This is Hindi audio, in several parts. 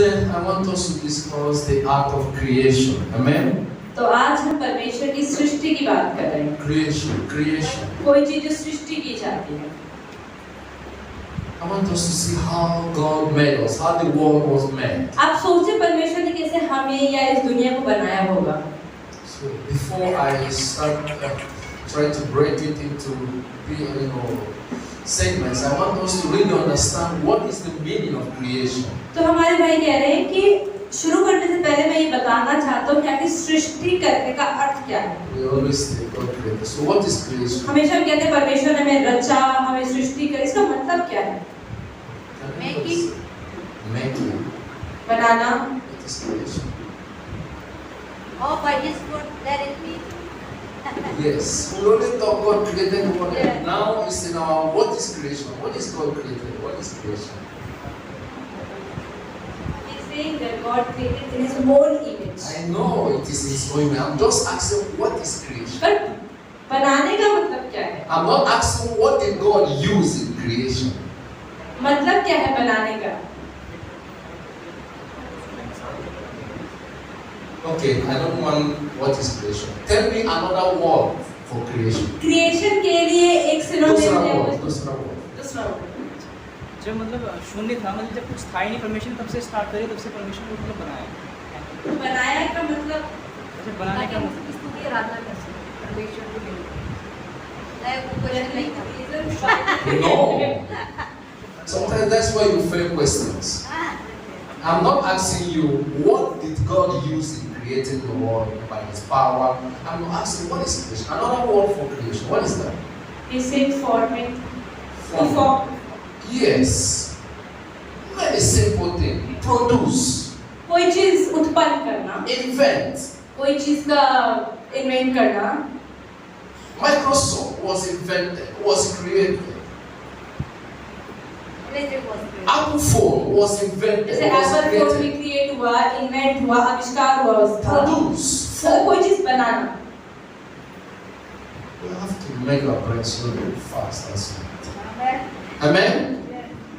Today I want us to discuss the art of creation. Amen. तो आज हम परमेश्वर की सृष्टि की बात कर रहे हैं। Creation. कोई चीज जो सृष्टि की जाती है। I want us to see how God made us, how the world was made. आप सोचिए परमेश्वर ने कैसे हमें या इस दुनिया को बनाया होगा। So before I start trying to break it into segments, I want us to really understand what is the meaning of creation. तो हमारे भाई कह रहे हैं कि शुरू करने से पहले मैं ये बताना चाहता हूँ कि सृष्टि करने का अर्थ क्या है। We always say God created. So what is creation? हमेशा हम कहते हैं परमेश्वर ने हमें रचा, हमें सृष्टि करी। इसका मतलब क्या है? Making. Banana. It is creation. Oh, by His word, let it be. Yes. We only thought God created the world. Yeah. Now it's in our what is creation? What is God created? What is creation? He's saying that God created in His own image. I know it is His own image. I'm just asking what is creation. पर बनाने का मतलब क्या है? I'm not asking what did God use in creation. मतलब क्या है बनाने का? Okay, I don't want what is creation. Tell me another word for creation. Creation के लिए एक सिनोनिम है। दूसरा word. दूसरा word। जब मतलब शून्य था, मतलब जब कुछ था ही नहीं, परमेश्वर तब से स्टार्ट करिए, तब से परमेश्वर को मतलब बनाया। बनाया का मतलब अच्छा, बनाने का मतलब स्तुति आराधना कर सकते परमेश्वर को मिलकर। No. Sometimes that's why you fail questions. I'm not asking you what did God use in creating the world by His power. I'm asking what is creation. Another word for creation. What is that? He said forming. Form. Yes. Very simple thing. Produce. कोई चीज उत्पन्न करना। Invent. कोई चीज का इन्वेंट करना। Microsoft was invented, was created. Apple phone was invented, जैसे was एप्पल फोन भी created. क्रिएट हुआ, इन्वेंट हुआ, आविष्कार हुआ उसका। Produce. कोई चीज बनाना। We have to make our brains really fast as well. Amen?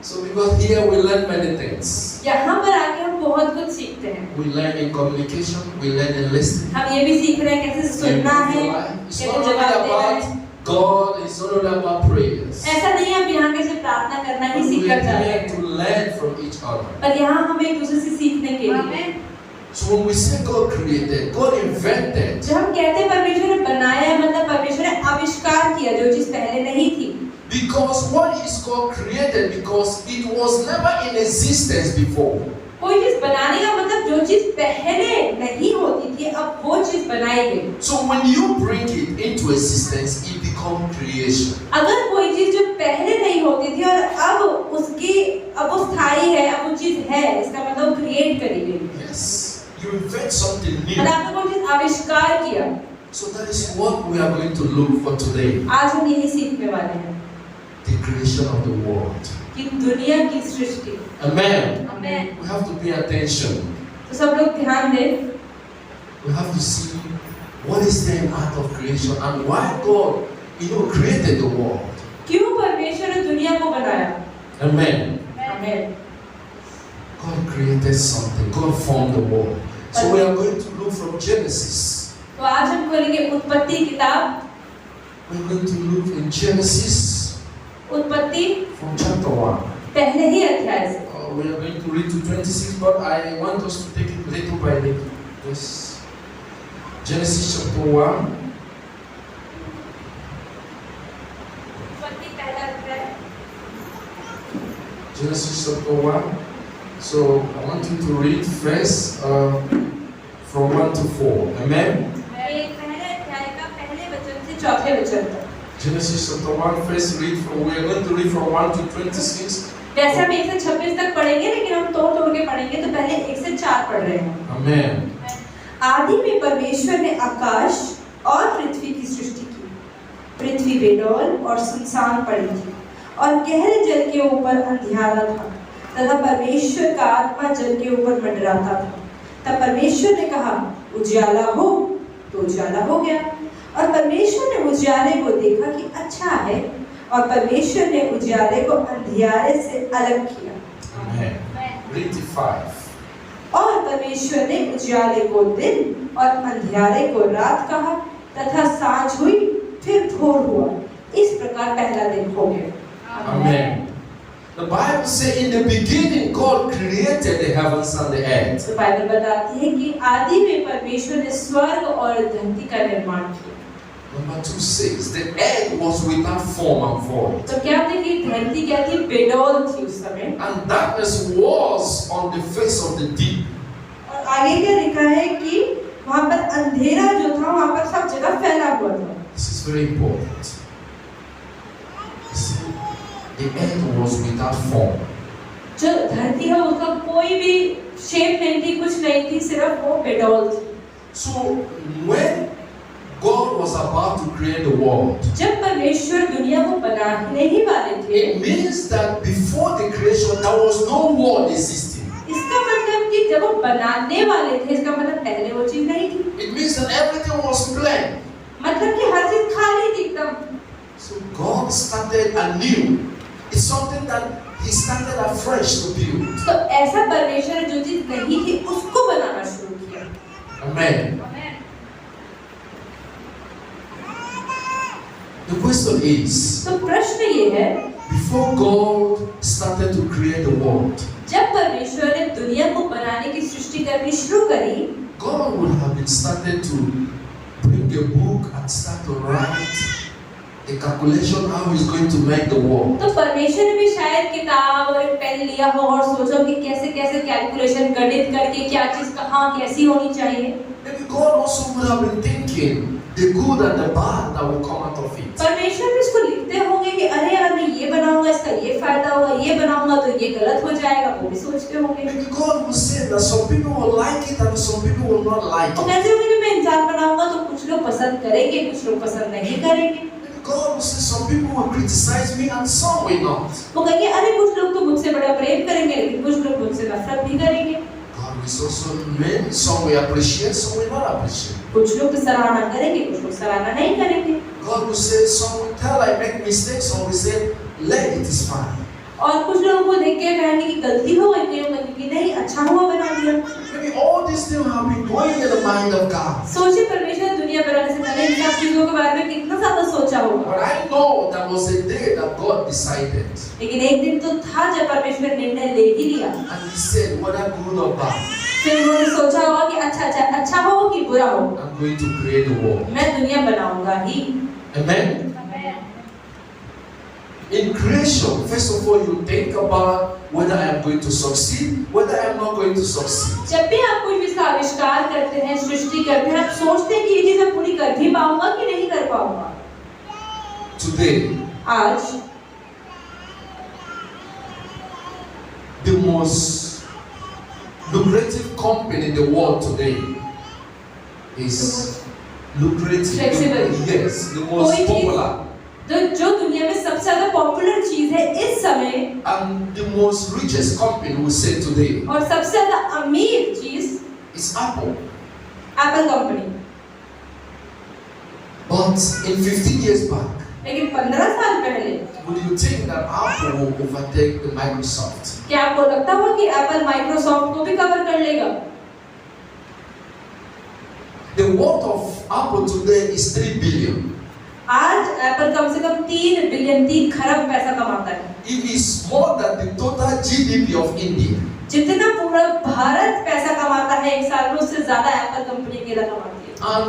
So because here we learn many things. यहाँ पर आके हम बहुत कुछ सीखते हैं। We learn in communication, we learn in listening. हम ये भी सीख रहे हैं कैसे सुनना है, It's कैसे not only जवाब देना है। about God, it's not only about prayers. ऐसा नहीं है अब यहाँ कैसे प्रार्थना करना ही We सीख कर जा रहे are हैं। to learn from each other. पर यहाँ हम एक दूसरे से सीखने के लिए। So when we say God created, God invented. जब हम कहते हैं परमेश्वर ने बनाया, मतलब परमेश्वर ने आविष्कार किया जो चीज पहले नहीं थी। Because what is God created? Because it was never in existence before. कोई चीज बनाने का मतलब जो चीज पहले नहीं होती थी अब वो चीज बनाई गई। So when you bring it into existence, it becomes creation. अगर कोई चीज जो पहले नहीं होती थी और अब वो स्थायी है, अब वो चीज है, इसका मतलब क्रिएट करी गई। Yes, you invent something new. और आपने कोई चीज आविष्कार किया। So that is what we are going to look for today. आज हम यही सीखने वाले हैं। The creation of the world. कि दुनिया की सृष्टि। Amen. Amen. We have to pay attention. तो सब लोग ध्यान दें। We have to see what is the art of creation and why God, created the world. क्यों परमेश्वर ने दुनिया को बनाया? Amen. Amen. God created something. God formed the world. So we are going to look from Genesis. तो आज हम खोलेंगे उत्पत्ति किताब। We're going to look in Genesis उत्पत्ति from chapter 1. पहले ही अध्याय से। We are going to read to 26, but I want us to take it little by little. Yes. Genesis chapter 1. उत्पत्ति पहला अध्याय। Genesis chapter 1. So I want you to read first from 1 to 4. Amen. पहले अध्याय का पहले वचन से चौथे वचन तक। Genesis chapter 1. First read from. We are going to read from 1 to 26. वैसे हम 1 से 26 तक पढ़ेंगे, लेकिन हम तोड़ के पढ़ेंगे, तो पहले 1 से 4 पढ़ रहे हैं। Amen. आदि में परमेश्वर ने आकाश और पृथ्वी की सृष्टि की। पृथ्वी बेडौल और सुनसान पड़ी थी और गहरे जल के ऊपर अंधियारा था तथा परमेश्वर का आत्मा जल के ऊपर मंडराता था। तब परमेश्वर ने कहा, उजियाला हो, तो उजियाला हो गया। और परमेश्वर ने उजियाले को देखा कि अच्छा है, और परमेश्वर ने उजियाले को अंधियारे से अलग किया। Amen. Read the 5. परमेश्वर ने उजियाले को दिन और अंधियारे को रात कहा, तथा सांझ हुई फिर भोर हुआ। इस प्रकार पहला दिन हो गया। Amen. The Bible says in the beginning God created the heavens and the earth. तो बाइबल बताती है कि आदि में परमेश्वर ने स्वर्ग और धरती का निर्माण किया। Number 2 says the earth was without form and void. तो क्या थी कि धरती क्या थी? बेडौल थी उस समय। And darkness was on the face of the deep. और आगे क्या लिखा है कि वहाँ पर अंधेरा जो था वहाँ पर सब जगह फैला हुआ था। This is very important. See, the earth was without form. जो धरती है उसका कोई भी शेप नहीं थी, कुछ नहीं थी, सिर्फ वो बेडौल थी। So when God was about to create the world, जब परमेश्वर दुनिया को बनाने ही वाले थे, it means that before the creation there was no world existing. इसका मतलब कि जब वो बनाने वाले थे, इसका मतलब पहले वो चीज नहीं थी। It means that everything was plain. मतलब कि हर चीज खाली थी एकदम। So God started anew. It's something that He started afresh to build. तो ऐसा परमेश्वर ने जो चीज नहीं थी उसको बनाना शुरू किया। Amen. The question is, तो प्रश्न ये है, before God started to create the world, जब परमेश्वर ने दुनिया को बनाने की सृष्टि करनी शुरू करी, God would have been started to bring a book and start to write a calculation how He's going to make the world. तो परमेश्वर ने भी शायद किताब और एक पेन लिया हो और सोचा कि कैसे कैसे कैलकुलेशन गणित करके क्या चीज कहाँ कैसी होनी चाहिए। Maybe God also would have been thinking the good and the bad that will come out of it. परमेश्वर भी इसको लिखते होंगे कि अरे यार मैं ये बनाऊंगा इसका ये फायदा होगा, ये बनाऊंगा तो ये गलत हो जाएगा, वो भी सोचते होंगे। Maybe God will say that some people will like it and some people will not like तो it. कैसे होंगे कि मैं इंसान बनाऊंगा तो कुछ लोग पसंद करेंगे, कुछ लोग पसंद नहीं करेंगे। Maybe God will say some people will criticize me and some will not. वो कहेंगे अरे कुछ लोग तो मुझसे बड़ा प्रेम करेंगे लेकिन कुछ लोग मुझसे नफरत भी करेंगे। God will also mean some will appreciate, some will not appreciate. कुछ लोग तो सराहना करेंगे, कुछ लोग सराहना नहीं करेंगे। God will say some will tell I make mistakes, some will say let it is fine. और कुछ लोगों को देख के कहेंगे कि गलती हो गई, कहीं कहेंगे कि नहीं अच्छा हुआ बना दिया। Maybe all these things have been going in the mind of God. सोचिए परमेश्वर ने दुनिया बनाने से पहले इन सब चीजों के बारे में कितना ज्यादा सोचा होगा। But I know there was a day that God decided. लेकिन एक दिन तो था जब परमेश्वर निर्णय ले ही लिया। And He said, whether good or bad, फिर उन्होंने सोचा होगा कि अच्छा हो कि बुरा हो, I'm going to create the world. मैं दुनिया बनाऊंगा ही। Amen. In creation, first of all, you think about whether I am going to succeed, whether I am not going to succeed. जब भी आप कोई चीज का आविष्कार करते हैं, सृष्टि करते हैं, आप सोचते हैं कि ये चीज मैं पूरी कर भी पाऊंगा कि नहीं कर पाऊंगा। Today, आज the most lucrative company in the world today is lucrative. Flexible. Yes, the most कोई चीज- popular. जो दुनिया में सबसे ज्यादा पॉपुलर चीज है इस समय And the most richest company we say today और सबसे ज्यादा अमीर चीज is Apple. Apple company. But in 15 years back, लेकिन 15 साल पहले would you think that Apple will overtake the Microsoft? क्या आपको लगता हुआ कि एप्पल माइक्रोसॉफ्ट को भी कवर कर लेगा? The worth of Apple today is 3 billion. आज एप्पल कम से कम 3 बिलियन 3 खरब पैसा कमाता है। It is more than the total GDP of India. जितना पूरा भारत पैसा कमाता है एक साल में, उससे ज्यादा एप्पल कंपनी अकेला कमाती है। And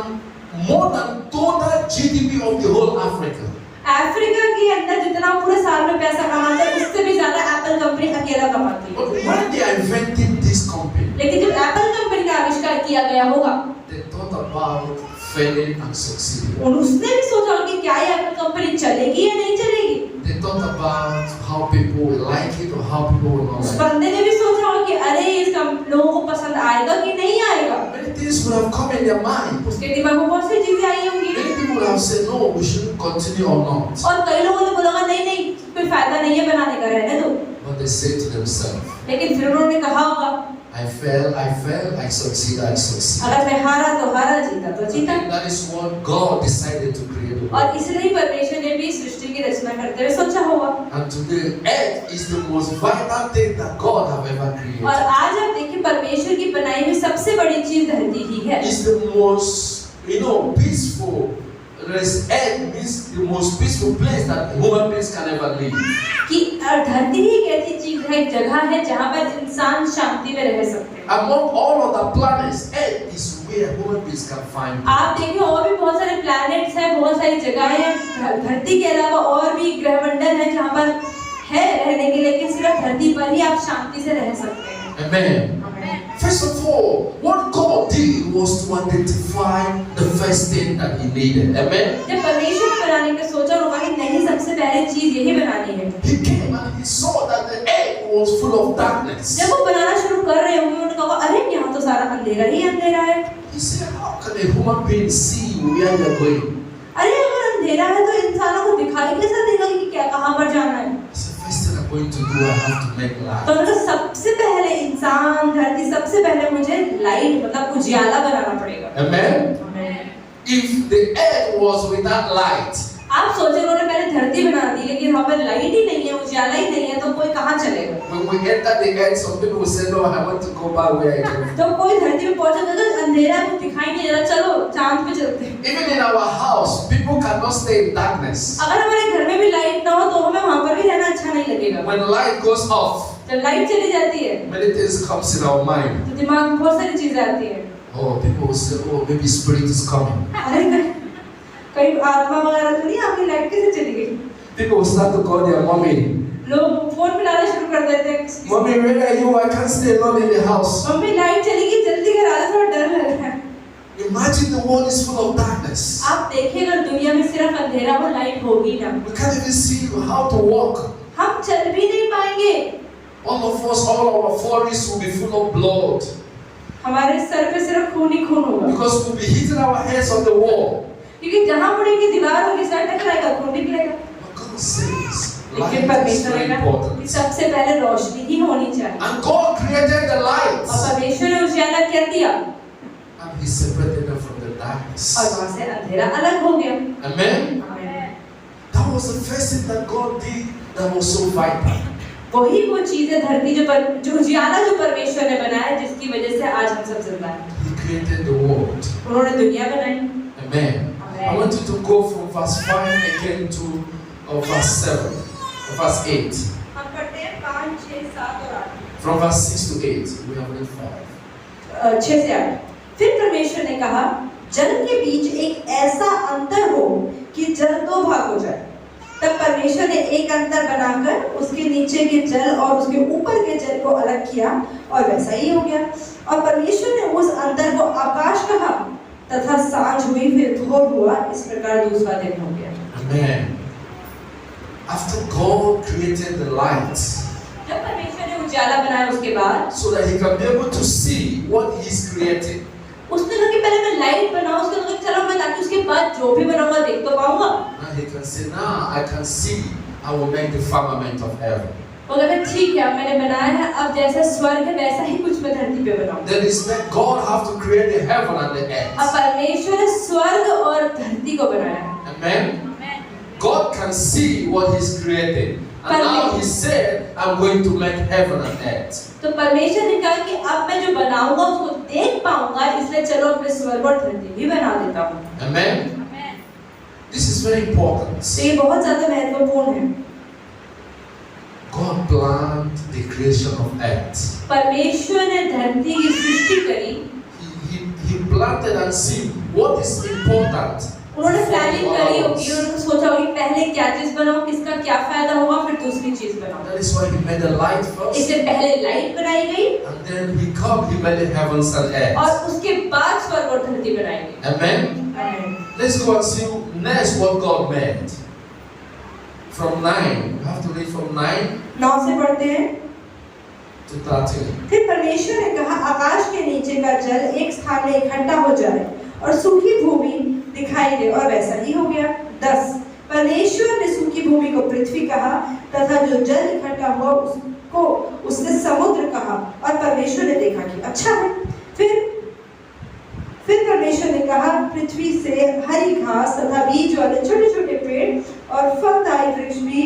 more than total GDP of the whole Africa. Africa के अंदर जितना पूरे साल में पैसा कमाता है उससे भी ज्यादा एप्पल कंपनी अकेला कमाती है। But when they are inventing this company, लेकिन जब एप्पल कंपनी का आविष्कार किया गया होगा, they thought about failing and succeeding. उसने भी सोचा होगा कि क्या ये एप्पल कंपनी चलेगी या नहीं चलेगी। They thought about how people will like it or how people will not उस like it. बंदे ने भी सोचा होगा कि अरे इस लोगों को पसंद आएगा कि नहीं आएगा। Many things would have come in their mind. उसके दिमाग में बहुत सी चीजें आई होंगी Many people would have said, no, we shouldn't continue or not. और कई लोगों ने बोला नहीं कोई फायदा नहीं है बनाने का, रहने दो। But they say to themselves, लेकिन फिर उन्होंने कहा होगा I fail, I succeed, I succeed. अगर मैं हारा तो हारा, जीता तो जीता। And that is what God decided to create the world. और इसलिए परमेश्वर ने भी सृष्टि की रचना करते हुए सोचा होगा। And today, earth is the most vital thing that God have ever created. और आज आप देखिए परमेश्वर की बनाई हुई सबसे बड़ी चीज धरती ही है। It's the most, peaceful. Earth means the most peaceful place that human beings can ever live. कि धरती ही एक ऐसी चीज है, एक जगह है जहाँ पर इंसान शांति में रह सकते हैं। Among all of the planets, Earth is where human beings can find peace. आप देखिए और भी बहुत सारे प्लैनेट्स हैं, बहुत सारी जगहें हैं धरती के अलावा, और भी ग्रहमंडल हैं जहाँ पर है रहने के लिए, लेकिन सिर्फ धरती पर ही आप शांति से रह सकते हैं। Amen. First of all, what God did was to identify the first thing that He needed. Amen. जब परमेश्वर ने बनाने का सोचा, उन्होंने कहा कि नहीं, सबसे पहले चीज यही बनानी है। He came and He saw that the earth was full of darkness. जब वो बनाना शुरू कर रहे होंगे, उन्होंने कहा अरे यहाँ तो सारा अंधेरा ही अंधेरा है। He said, how can a human being see where they are going? अरे अगर अंधेरा है तो इंसानों को दिखाई कैसे देगा कि क्या कहाँ पर जाना है? He said, first thing I'm going to do, I have to make light. तो उन्होंने सबसे पहले इंसान धरती, सबसे पहले मुझे लाइट मतलब उजियाला बनाना पड़ेगा। Amen. If the earth was without light, आप सोचे उन्होंने पहले धरती बना दी, लेकिन वहाँ पर लाइट ही नहीं है, उजियाला ही नहीं है, तो कोई कहाँ चलेगा? when we enter the earth, some people will say, no, I want to go back where I came from. तो कोई धरती में पहुँचा तो अंधेरा कुछ दिखाई नहीं दे रहा, चलो चांद पे चलते हैं। Even in our house, people cannot stay in darkness. अगर हमारे घर में भी लाइट ना हो तो हमें वहाँ पर भी रहना अच्छा नहीं लगेगा। When light goes off, जब लाइट चली जाती है many things comes in our mind. तो दिमाग में बहुत सारी चीजें आती हैं। Oh, people will say, oh, maybe spirit is coming. अरे कहीं आत्मा वगैरह तो नहीं, आपकी लाइट कैसे चली गई? People will start to call their mommy. लोग फोन मिलाना शुरू कर देते हैं। Mommy, where are you? I can't stay alone in the house. Mummy light चली गई, जल्दी घर आ जा, थोड़ा डर लग रहा है। Imagine the world is full of darkness. आप देखिए अगर दुनिया में सिर्फ अंधेरा हो, लाइट होगी ना, We can't even see how to walk. हम चल भी नहीं पाएंगे। All of us, all our foreheads will be full of blood हमारे सर पे सिर्फ खून ही खून होगा, because we'll be hitting our heads on the wall. क्योंकि जहाँ मुड़ेगी दीवार होगी, सर टकराएगा, खून निकलेगा। But God says, लेकिन light is परमेश्वर very ने कहा कि important. सबसे पहले रोशनी ही होनी चाहिए। And God created the और lights परमेश्वर ने उजियाला कर दिया and He separated them from the darkness. और वहाँ से अंधेरा अलग हो गया। Amen. That was the first thing that God did that was so vital. वही वो चीज है धरती जो उजियाला जो परमेश्वर ने बनाया, जिसकी वजह से आज हम सब जिंदा हैं। He created the world. उन्होंने दुनिया बनाई। Amen. I want you to go from verse 5 again to verse 7, verse 8. हम पढ़ते हैं 5, 6, 7 और 8। From verse 6 to 8, we have read 5. 6 से 8। फिर परमेश्वर ने कहा, जल के बीच एक ऐसा अंतर हो कि जल 2 भाग हो जाए। तब परमेश्वर ने एक अंतर बनाकर उसके नीचे के जल और उसके ऊपर के जल को अलग किया, और वैसा ही हो गया। और परमेश्वर ने उस अंतर को आकाश कहा, तथा सांझ हुई, फिर भोर हुआ। इस प्रकार दूसरा दिन हो गया। Amen. After God created the lights, जब परमेश्वर ने उजाला बनाया उसके बाद, so that He can be able to see what He's created. उसने कहा कि पहले मैं लाइट बनाऊं, उसके बाद चलो मैं, ताकि उसके बाद जो भी बनाऊंगा देख तो पाऊंगा। Now He can say, now I can see, I will make the firmament of heaven. वो कहता है ठीक है, मैंने बनाया है, अब जैसा स्वर्ग है वैसा ही कुछ मैं धरती पे बनाऊंगा। Then is that God have to create the heaven and the earth. अब परमेश्वर ने स्वर्ग और धरती को बनाया है। Amen. God can see what He's created. And now He said, I'm going to make heaven and earth. तो परमेश्वर ने कहा कि अब मैं जो बनाऊंगा उसको देख पाऊंगा, इसलिए चलो अपने स्वर्ग और धरती भी बना देता हूँ। Amen. This is very important. तो ये बहुत ज्यादा महत्वपूर्ण है। God planned the creation of earth. परमेश्वर ने धरती की सृष्टि करी। He planted and seen what is important. उन्होंने प्लानिंग करी होगी, उन्होंने सोचा होगी पहले क्या चीज बनाऊं, किसका क्या फायदा होगा, फिर दूसरी चीज बनाऊं। That is why He made the light first. इससे पहले लाइट बनाई गई, And then He made the heavens and earth. और उसके बाद स्वर्ग और धरती बनाई गई। Amen. Let's go and see next what God made. From 9, we have to read from 9 9 से पढ़ते हैं। to 13. फिर परमेश्वर ने कहा, आकाश के नीचे का जल एक स्थान में इकट्ठा हो जाए और सूखी भूमि दिखाई दे, और वैसा ही हो गया। 10 परमेश्वर ने सूखी भूमि को पृथ्वी कहा, तथा जो जल इकट्ठा हुआ उसको उसने समुद्र कहा, और परमेश्वर ने देखा कि अच्छा है। फिर परमेश्वर ने कहा, पृथ्वी से हरी घास तथा बीज वाले छोटे छोटे पेड़ और फलदायी वृक्ष भी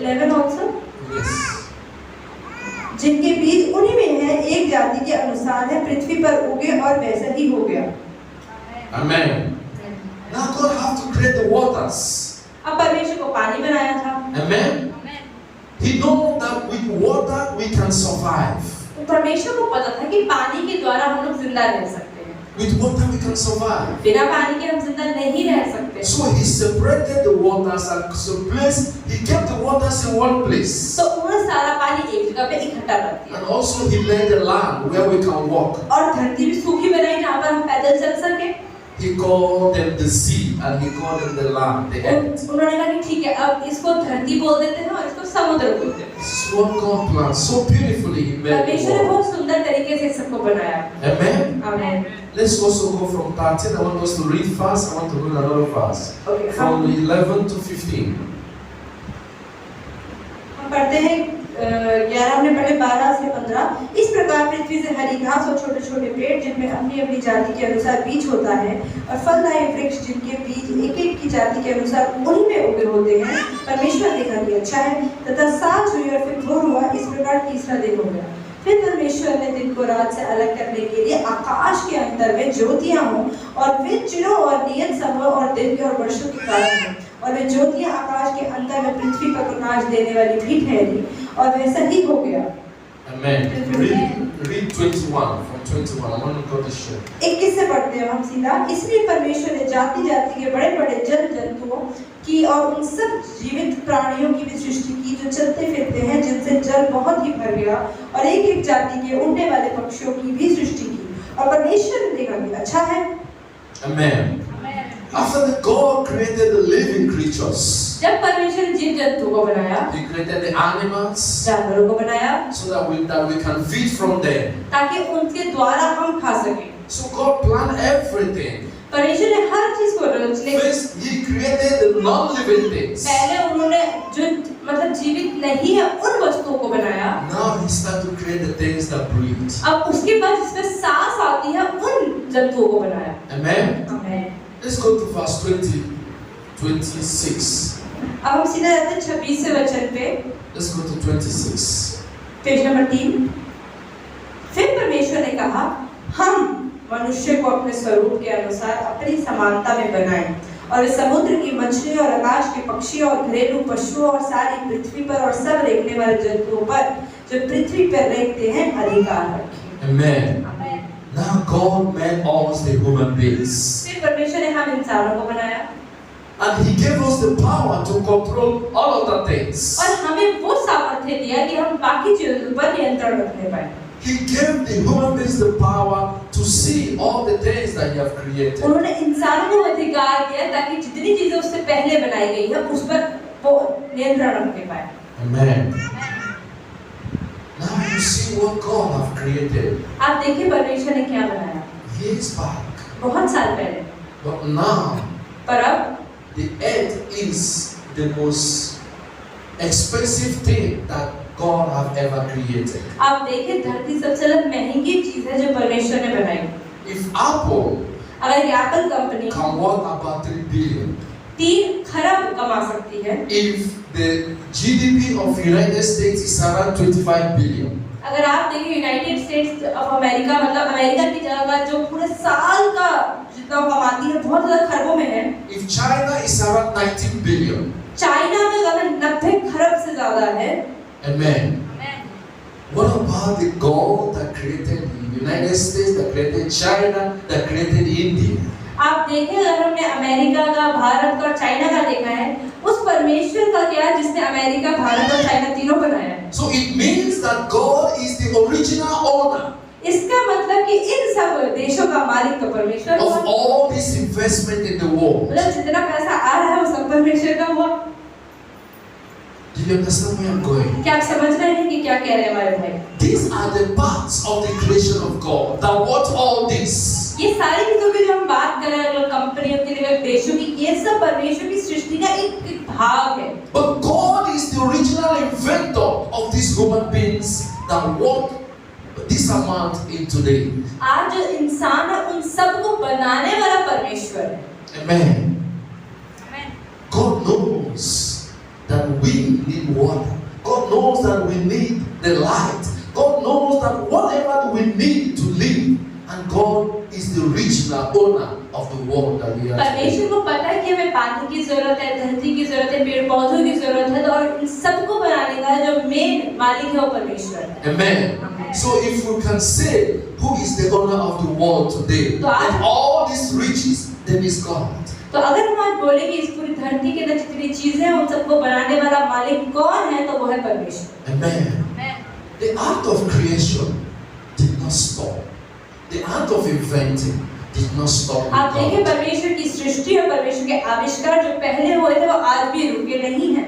11 also Yes. जिनके बीज उन्हीं में है, एक जाति के अनुसार है पृथ्वी पर उगे और वैसा ही हो गया। Amen. Now God have to create the waters. अब परमेश्वर को पानी बनाया था। Amen. He know that with water we can survive. तो परमेश्वर को पता था कि पानी के द्वारा हम लोग जिंदा रह सकते हैं। With water we can survive. बिना पानी के हम जिंदा नहीं रह सकते। So he separated the waters and some place. He kept the waters in one place. तो उन्होंने सारा पानी एक जगह पे इकट्ठा कर दिया। And also he made a land where we can walk. और धरती भी सूखी बनाई जहाँ पर हम पैदल चल सके। He called them the sea and he called them the land, the earth. उन्होंने कहा कि ठीक है, अब इसको धरती बोल देते हैं और इसको समुद्र बोलते हैं। This is what God planned. So beautifully he made परमेश्वर ने the world. बहुत सुंदर तरीके से सबको बनाया। Amen. आमीन। Let's also go from 13. I want us to read fast. I want to read another verse. Okay, From 11 to 15. हम पढ़ते हैं 11 हमने पढ़े 12 से 15। इस प्रकार पृथ्वी से हरी घास और छोटे छोटे पेड़ जिनमें अपनी अपनी जाति के अनुसार बीज होता है और फलदायी वृक्ष जिनके बीज एक एक की जाति के अनुसार उन्हीं में उगे होते हैं, परमेश्वर देखा कि अच्छा है। तथा सांझ हुई और फिर भोर हुआ, इस प्रकार तीसरा दिन हो गया। फिर परमेश्वर ने दिन को रात से अलग करने के लिए आकाश के अंतर में ज्योतियां हों और वे चिरों और नियत समय और दिन के और वर्षों के कारण हों, और वे ज्योतियां आकाश के अंतर में पृथ्वी पर प्रकाश देने वाली भी ठहरी, और वैसा ही हो गया। Amen. Read 21 from 21. I want to go to show. 21 से पढ़ते हैं हम सीधा। इसलिए परमेश्वर ने जाति जाति के बड़े बड़े जल जंतुओं की और उन सब जीवित प्राणियों की भी सृष्टि की जो चलते फिरते हैं, जिनसे जल बहुत ही भर गया, और एक एक जाति के उड़ने वाले पक्षियों की भी सृष्टि की, और परमेश्वर ने देखा कि अच्छा है। Amen. After the God created the living creatures, जब परमेश्वर ने जीव जंतु को बनाया, He created the animals जानवरों को बनाया, so that we can feed from them. ताकि उनके द्वारा हम खा सकें। So God planned everything. परमेश्वर ने हर चीज को रचने। First, He created the non-living things. पहले उन्होंने जो मतलब जीवित नहीं है उन वस्तुओं को बनाया। Now He started to create the things that breathe. अब उसके बाद जिसमें सांस आती है उन जंतुओं को बनाया। Amen. आमीन। Let's go to verse 26. अब हम सीधा जाते हैं 26 वचन पे। Let's go to 26. Page number 3। फिर परमेश्वर ने कहा, हम मनुष्य को अपने स्वरूप के अनुसार अपनी समानता में बनाएं, और वे समुद्र की मछली और आकाश के पक्षी और घरेलू पशुओं और सारी पृथ्वी पर और सब रेंगने वाले जंतुओं पर जो पृथ्वी पर रेंगते हैं अधिकार रखें। Amen. Now God made us the human beings. फिर परमेश्वर ने हम इंसानों को बनाया, And He gave us the power to control all other things. और हमें वो सामर्थ्य दिया कि हम बाकी चीजों पर नियंत्रण रखने पाए। He gave the human beings the power to see all the things that He have created. उन्होंने इंसानों को अधिकार दिया ताकि जितनी चीजें उससे पहले बनाई गई है उस पर वो नियंत्रण रखने पाए। Amen. Now you see what God have created आप देखिए परमेश्वर ने क्या बनाया years back. बहुत साल पहले, But now पर अब the earth is the most expensive thing that God have ever created. आप देखिए धरती सबसे ज्यादा महंगी चीज है जो परमेश्वर ने बनाई। If Apple अगर Apple company can worth about 3 billion, 3 खरब कमा सकती है, if the GDP of United States is around 25 billion, अगर आप देखिए यूनाइटेड स्टेट्स ऑफ अमेरिका मतलब अमेरिका की जगह जो पूरे साल का जितना कमाती है बहुत ज्यादा खरबों में है। if China is around 19 billion, China में अगर 90 खरब से ज्यादा है। Amen. What about the God that created the United States, that created China, that created India? आप देखें अगर हमने अमेरिका का, भारत का और चाइना का देखा है, उस परमेश्वर का क्या है जिसने अमेरिका, भारत और चाइना तीनों बनाया है। So it means that God is the original owner इसका मतलब कि इन सब देशों का मालिक तो परमेश्वर of हुआ। all this investment in the world. मतलब जितना पैसा आ रहा है वो सब परमेश्वर का हुआ। Do you understand where I'm going? क्या आप समझ रहे हैं कि क्या कह रहे हैं हमारे भाई? These are the parts of the creation of God that what all this. ये सारी चीजों की जो हम बात कर रहे हैं, कंपनियों की, देशों की, ये सब परमेश्वर की सृष्टि का एक भाग है। But God is the original inventor of these human beings that work this amount in today. आज जो इंसान है उन सब को बनाने वाला परमेश्वर है। Amen. God knows that we need water. God knows that we need the light. God knows that whatever we is the original owner of the world that we are today. परमेश्वर को पता है कि हमें पानी की जरूरत है, धरती की जरूरत है, पेड़ पौधों की जरूरत है, और इन सबको बनाने का जो मेन मालिक है वो परमेश्वर है। Amen. So if we can say who is the owner of the world today, and all these riches, then is God. तो अगर हम आज बोले कि इस पूरी धरती के अंदर जितनी चीजें हैं उन सबको बनाने वाला मालिक कौन है, तो वो है परमेश्वर। Amen. The act of creation did not stop. The act of inventing did not stop with आप देखिए God. परमेश्वर की सृष्टि और परमेश्वर के आविष्कार जो पहले हुए थे वो आज भी रुके नहीं हैं।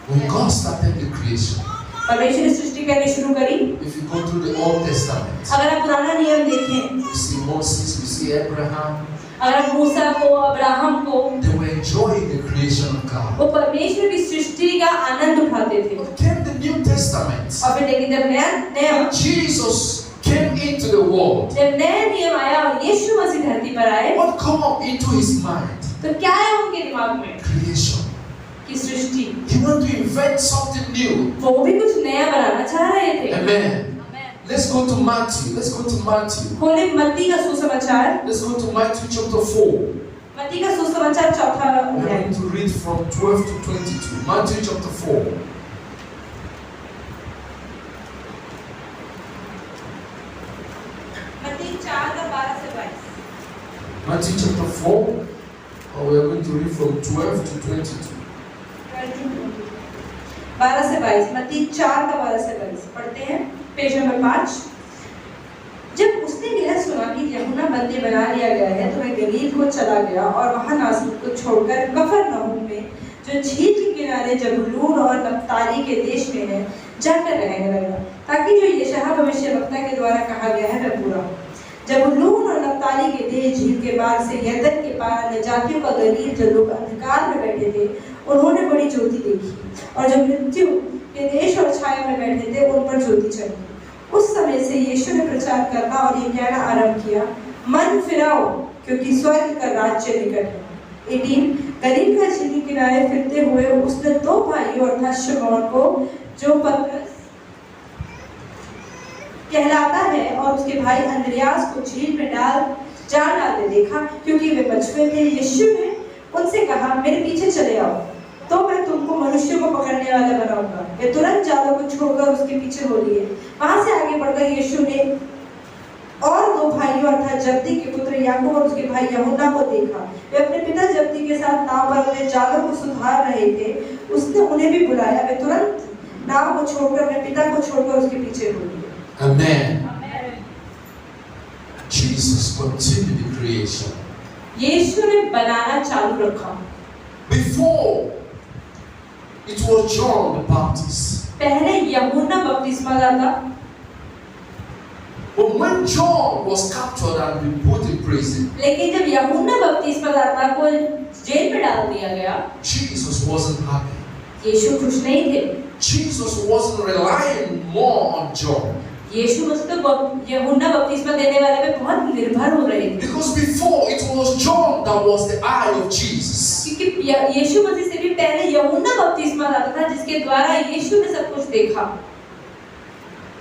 When God started the creation, परमेश्वर ने सृष्टि करनी शुरू करी। if you go through the Old Testament, अगर आप पुराना नियम देखें, you see Moses, you see Abraham, अगर आप मूसा को, अब्राहम को, they were enjoying the creation of God. वो परमेश्वर की सृष्टि का आनंद उठाते थे। But came the New Testament, और फिर लेकिन जब नया and Jesus came into the world. जब नया नियम आया और यीशु मसीह धरती पर आए, What come up into his mind? तो क्या है उनके दिमाग में? Creation. की सृष्टि। He wanted to invent something new. वो भी कुछ नया बनाना चाह रहे थे। Amen. Let's go to Matthew. Let's go to Matthew. खोले मत्ती का सुसमाचार। Let's go to Matthew chapter 4. मत्ती का सुसमाचार चौथा I'm अध्याय। going to read from 12 to 22. Matthew chapter 4. मत्ती 4 का 12 से 22। Matthew chapter 4. We are going to read from 12 to 22. 12 से 22, मत्ती 4 का 12 से 22 पढ़ते हैं। Page number 5। जब उसने यह सुना कि यूहन्ना बंदी बना लिया गया है, तो वह गलील को चला गया और वहां नासरत को छोड़कर कफरनहूम में, जो झील के किनारे जबूलून और नप्ताली के देश में है, जाकर रहने लगा, ताकि जो यशायाह भविष्यवक्ता के द्वारा कहा गया है वह पूरा हो। जबूलून और नप्ताली के देश झील के पार से यरदन के पार अन्य जातियों का गलील, जो लोग अंधकार में बैठे थे, उन्होंने बड़ी ज्योति देखी, और जो मृत्यु के देश और छाया में बैठे थे उन पर ज्योति चढ़ी। उस समय से यीशु ने प्रचार करना और ये कहना आरंभ किया, मन फिराओ, क्योंकि स्वर्ग का राज्य निकट है। 18 गलील का झील के किनारे फिरते हुए उसने दो भाइयों अर्थात शमौन को, जो पतरस कहलाता है, और उसके भाई अंद्रियास को झील में जाल डालते देखा, क्योंकि वे मछुए थे। यीशु ने उनसे कहा, मेरे पीछे चले आओ, तो मैं तुमको मनुष्यों को पकड़ने वाला बनाऊंगा। वे तुरंत जालों को छोड़कर उसके पीछे हो लिए। वहां से आगे बढ़कर यीशु ने और दो भाइयों अर्थात जब्दी के पुत्र याकूब और उसके भाई यूहन्ना को देखा। वे अपने पिता जब्दी के साथ नाव पर अपने जालों को सुधार रहे थे। उसने उन्हें भी बुलाया। वे तुरंत नाव को छोड़कर अपने पिता को छोड़कर उसके पीछे हो लिए। Amen. Jesus continued the creation. यीशु ने बनाना चालू रखा। Before, it was John the Baptist. पहले यूहन्ना बपतिस्मा दाता। But when John was captured and been put in prison, लेकिन जब यूहन्ना बपतिस्मा दाता को जेल में डाल दिया गया, Jesus wasn't happy. यीशु खुश नहीं थे। Jesus wasn't relying more on John. यीशु मसीह तो यूहन्ना बपतिस्मा देने वाले पे बहुत निर्भर हो रहे थे। Because before it was John that was the eye of Jesus. क्योंकि यीशु मसीह से भी पहले यूहन्ना बपतिस्मा दाता था, जिसके द्वारा यीशु ने सब कुछ देखा।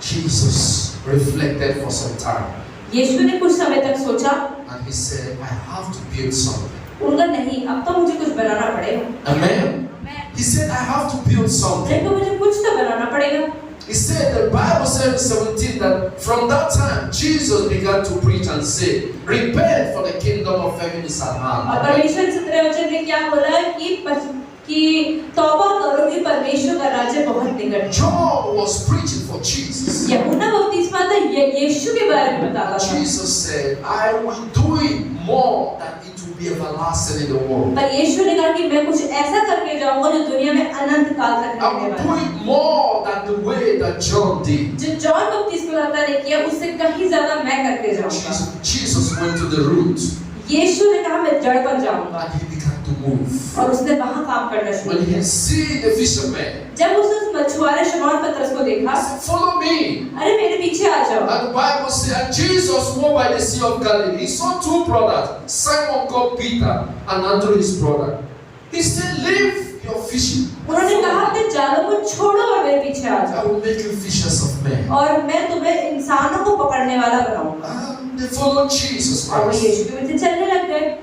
Jesus reflected for some time. यीशु ने कुछ समय तक सोचा, And he said, I have to build something. उनका नहीं, अब तो मुझे कुछ बनाना पड़ेगा। Amen. He said, I have to build something. देखो मुझे कुछ तो बनाना पड़ेगा। He said, the Bible said in 17 that from that time Jesus began to preach and say, repent for the kingdom of heaven is at hand. और परमेश्वर 17 वचन में क्या बोला कि तौबा करो कि परमेश्वर का राज्य बहुत निकट है। John was preaching for Jesus. यूहन्ना बपतिस्मा था यीशु के बारे में बताता था। Jesus said, I will do it more than it will be everlasting in the world. पर यीशु ने कहा कि मैं कुछ ऐसा करके जाऊंगा जो दुनिया में अनंत काल तक I रहने will वाला do है। it more than the way that John did. जो जॉन बपतिस्मा दाता ने किया उससे कहीं ज्यादा मैं करके जाऊंगा। Jesus went to the root यीशु ने कहा मैं जड़ पर जाऊंगा, and he began to move. और उसने वहां काम करना शुरू When किया। he see the fishermen, जब उसने उस मछुआरे शमौन पतरस को देखा, he said, follow me. अरे मेरे पीछे आ जाओ। And the Bible says, and Jesus walked by the Sea of Galilee. He saw two brothers, Simon called Peter and Andrew his brother. He said, leave your fishing. उन्होंने कहा अपने जालों को छोड़ो और मेरे पीछे आ I जाओ, will make you fishers of men. और मैं तुम्हें इंसानों को पकड़ने वाला बनाऊंगा। The they followed Jesus और वो Christ. यीशु के पीछे चलने लग गए।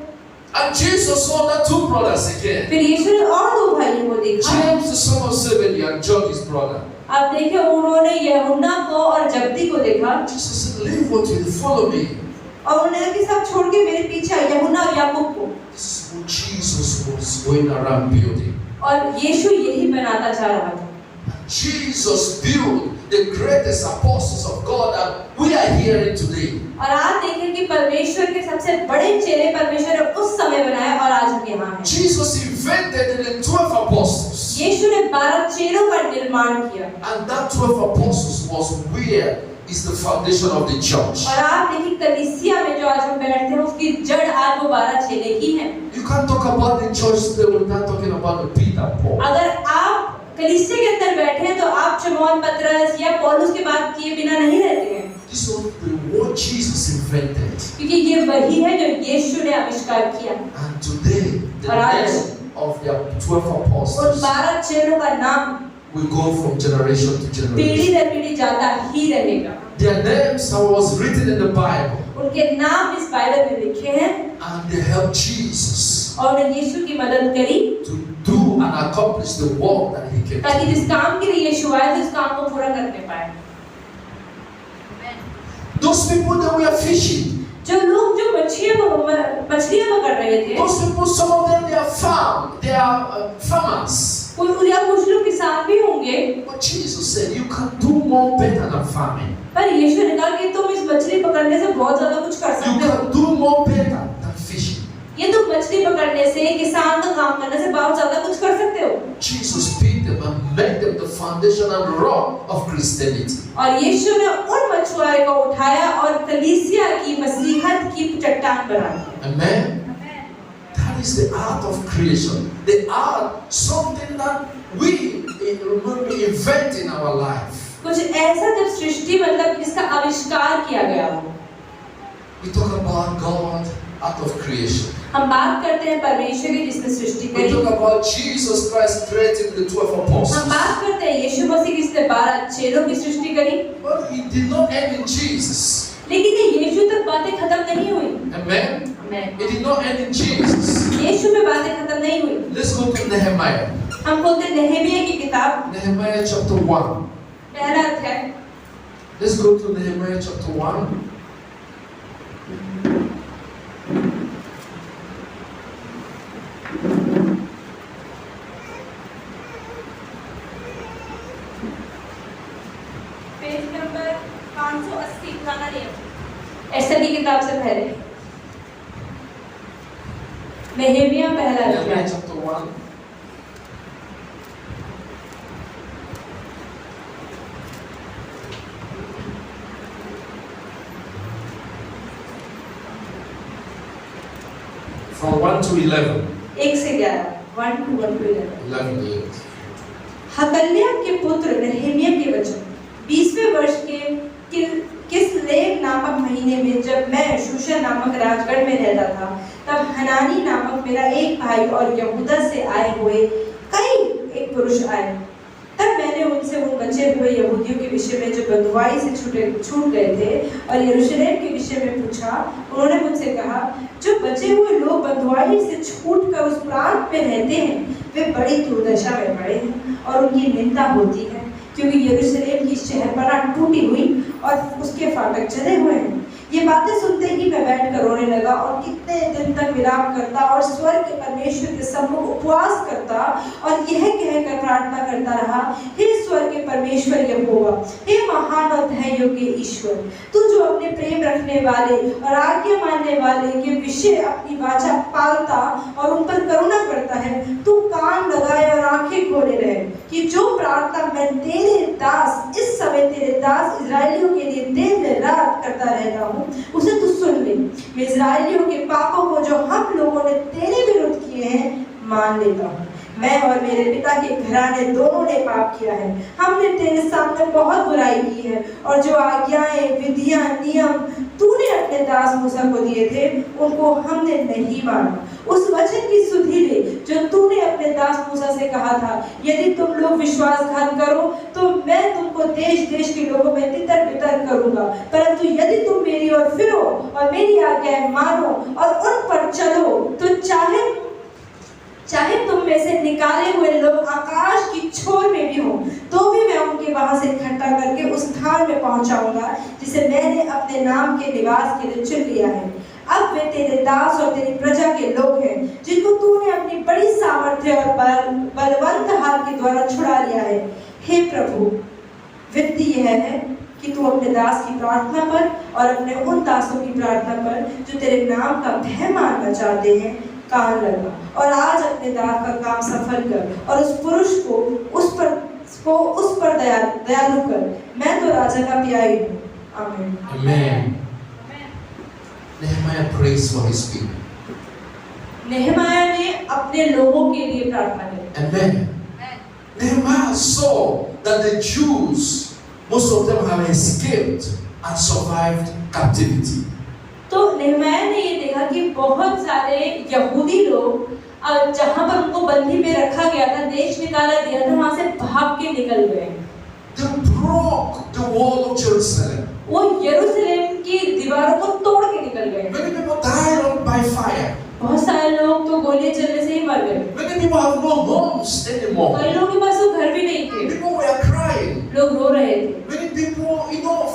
And Jesus saw the two brothers again. फिर यीशु ने और दो भाइयों को देखा। James, the son of Zebedee, and John, his brother. आप देखिए उन्होंने यूहन्ना को और जब्दी को देखा Jesus said, leave what you follow me. और उन्होंने कि सब छोड़ के मेरे पीछे आए, यूहन्ना और याकूब को। This is what Jesus was going around building. और यीशु यही बनाता जा रहा था। Jesus built the greatest apostles of God that we are hearing today. और आज देखें कि परमेश्वर के सबसे बड़े चेले परमेश्वर ने उस समय बनाए और आज हम यहाँ हैं। Jesus invented the 12 apostles. यीशु ने 12 चेलों का निर्माण किया। And that 12 apostles was where is the foundation of the church. और आप देखिए कलीसिया में जो आज हम बैठते हैं उसकी जड़ आज वो 12 चेले ही हैं। You can't talk about the church today without talking about the Peter, Paul. अगर आप कलीसिया के अंदर बैठे हैं तो आप शमौन पतरस या पौलुस की बात किए बिना नहीं रहते हैं। This was what Jesus invented. क्योंकि ये वही है जो यीशु ने आविष्कार किया। And today the name of the 12 उन apostles 12 चेलों का नाम will go from generation to पीढ़ी generation. दर पीढ़ी जाता ही रहेगा। Their names was written in the Bible उनके नाम इस बाइबल में लिखे हैं and they helped Jesus और उन्होंने यीशु की मदद करी to do and accomplish the work that he came to ताकि do. जिस काम के लिए यीशु आए थे उस काम को पूरा करने पाए। Those people that were fishing, जो लोग जो मछलियां पकड़ रहे थे, those people, some of them they are farmers. या कुछ लोग किसान भी होंगे, But Jesus said, you can do more better than farming. पर यीशु ने कहा कि तुम इस मछली पकड़ने से बहुत ज्यादा कुछ कर You सकते हो। can do more better than fishing. ये तुम मछली पकड़ने से, किसान का काम करने से बहुत ज्यादा कुछ कर सकते हो। Jesus picked them and made them the foundation and rock of Christianity. और यीशु ने उन मछुआरे को उठाया और कलीसिया की मसीहत की चट्टान बना दी। Amen. That is the art of creation. The art, something that we remember invent in our life. कुछ ऐसा जब सृष्टि मतलब जिसका आविष्कार किया गया हो। We talk about God, art of creation. हम बात करते हैं परमेश्वर की जिसने सृष्टि We करी। talk about Jesus Christ creating the 12 हम apostles. बात करते हैं यीशु मसीह जिसने 12 चेलों की सृष्टि करी। But it did not end in Jesus. लेकिन ये यीशु तक बातें खत्म नहीं हुई। Amen. Amen. It did not end in Jesus. यीशु में बातें खत्म नहीं हुई। Let's go to Nehemiah. हम खोलते हैं नहमीया की किताब Nehemiah chapter 1. पहला अध्याय। Let's go to Nehemiah chapter 1. Page number 580 पुराना नियम। एस्तर की किताब से पहले नहमीया पहला Nehemiah अध्याय। chapter 1. From 1 to 11. 1 से 11 1 to 1 to 11। 11 8. हकल्या के पुत्र नहमीया के वचन 20वें वर्ष के किसलेव नामक महीने में जब मैं शूशा नामक राजगढ़ में रहता था, तब हनानी नामक मेरा एक भाई और यहूदा से आए हुए कई एक पुरुष आए। तब मैंने उनसे उन बचे हुए यहूदियों के विषय में जो बंधुआई से छूट गए थे और यरूशलेम के विषय में पूछा। उन्होंने मुझसे कहा, जो बचे हुए लोग बंधुआई से छूट कर उस प्रांत में रहते हैं वे बड़ी दुर्दशा में पड़े हैं और उनकी निंदा होती है, क्योंकि यरूशलेम की शहरपनाह टूटी हुई और उसके फाटक जले हुए हैं। ये बातें सुनते ही मैं बैठकर रोने लगा और कितने दिन तक विलाप करता और स्वर्ग के परमेश्वर के सम्मुख उपवास करता और यह कहकर प्रार्थना करता रहा, हे स्वर्ग के परमेश्वर यहोवा, हे महान और भय योग्य ईश्वर, तू जो अपने प्रेम रखने वाले और आज्ञा मानने वाले के विषय अपनी वाचा पालता और उन पर करुणा करता है, तू कान लगाए और आंखें खोले रहे कि जो प्रार्थना मैं तेरे दास इस समय तेरे दास इजरायलियों के लिए दिन रात करता रहता हूँ उसे तू सुन ले। मैं इजरायलियों के पापों को जो हम लोगों ने तेरे विरुद्ध किए हैं मान लेता हूँ। मैं और मेरे पिता के घराने दोनों ने पाप किया है। हमने तेरे सामने बहुत बुराई की है और जो आज्ञाएं, विधियां, नियम तूने अपने दास मूसा को दिए थे उनको हमने नहीं माना। उस वचन की सुधि ले जो तूने अपने दास मूसा से कहा था, यदि तुम लोग विश्वासघात करो तो मैं तुमको देश देश के लोगों में तितर बितर करूंगा, परंतु यदि तुम मेरी ओर फिरो और आज्ञाएं मानो और उन पर चलो, तो चाहे तुम में से निकाले हुए लोग आकाश की छोर में भी हों, तो भी मैं उनके वहां से इकट्ठा करके उस स्थान में पहुंचाऊंगा जिसे मैंने अपने नाम के निवास के लिए चुन लिया है। अब वे तेरे दास और तेरी प्रजा के लोग हैं, जिनको तूने अपनी बड़ी सामर्थ्य और बलवंत हाथ के द्वारा छुड़ा लिया है। हे प्रभु, विनती यह है कि तू अपने दास की प्रार्थना पर और अपने उन दासों की प्रार्थना पर जो तेरे नाम का भय मानना चाहते हैं कान लगा, और आज अपने दास का काम सफल कर और उस पुरुष को उस पर दयालु कर। मैं तो राजा का प्यारी हूँ। आमीन। Amen. Nehemiah prays for his people. नेहमाया ने अपने लोगों के लिए प्रार्थना की। Amen. Nehemiah saw that the Jews, most of them have escaped and survived captivity. तो नेहमाया ने ये देखा कि बहुत सारे यहूदी लोग जहाँ पर उनको बंदी में रखा गया था, देश निकाला दिया था, वहाँ से भाग के निकल गए। They broke the wall of Jerusalem. वो यरूशलेम की दीवारों को तोड़ के निकल गए। Many people died by fire. बहुत सारे लोग तो गोलियां चलने से ही मर गए। Many people have no homes anymore. कई लोगों के पास तो घर भी नहीं थे। People were crying. लोग रो रहे थे। Many people,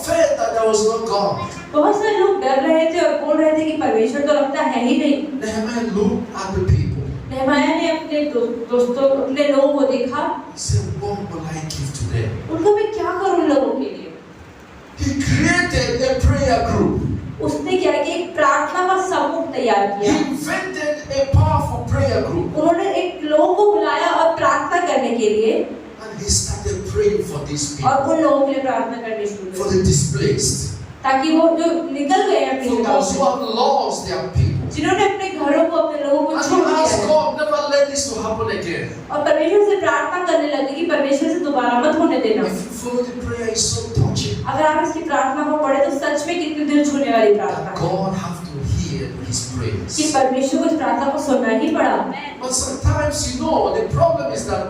felt that there was no God. बहुत सारे लोग डर रहे थे और बोल रहे थे कि परमेश्वर तो लगता है ही नहीं। Nehemiah looked at the people. नेहमाया ने अपने दोस्तों, अपने लोगों को देखा। He said, "What will I give to them?" उनको मैं क्या करूं उन लोगों के लिए? He created a prayer group. उसने क्या किया? एक प्रार्थना का समूह तैयार He किया। invented a powerful prayer group. उन्होंने एक लोगों को बुलाया और प्रार्थना करने के लिए, And he started praying for these people, और उन लोगों के लिए प्रार्थना करनी शुरू for की, the displaced, ताकि वो जो निकल गए हैं अपनी for जगहों those से, who have lost their people. जिन्होंने अपने घरों को, अपने लोगों को And छोड़ he दिया asked है, God, never let this to happen again. और परमेश्वर से प्रार्थना करने लगे कि परमेश्वर से दोबारा मत होने देना। If you follow the prayer, it's so touching अगर आप इसकी प्रार्थना को पढ़े तो सच में कितनी दिल छूने वाली प्रार्थना that है God have to hear his कि prayers. परमेश्वर को इस प्रार्थना को सुनना ही पड़ा। But sometimes, the problem is that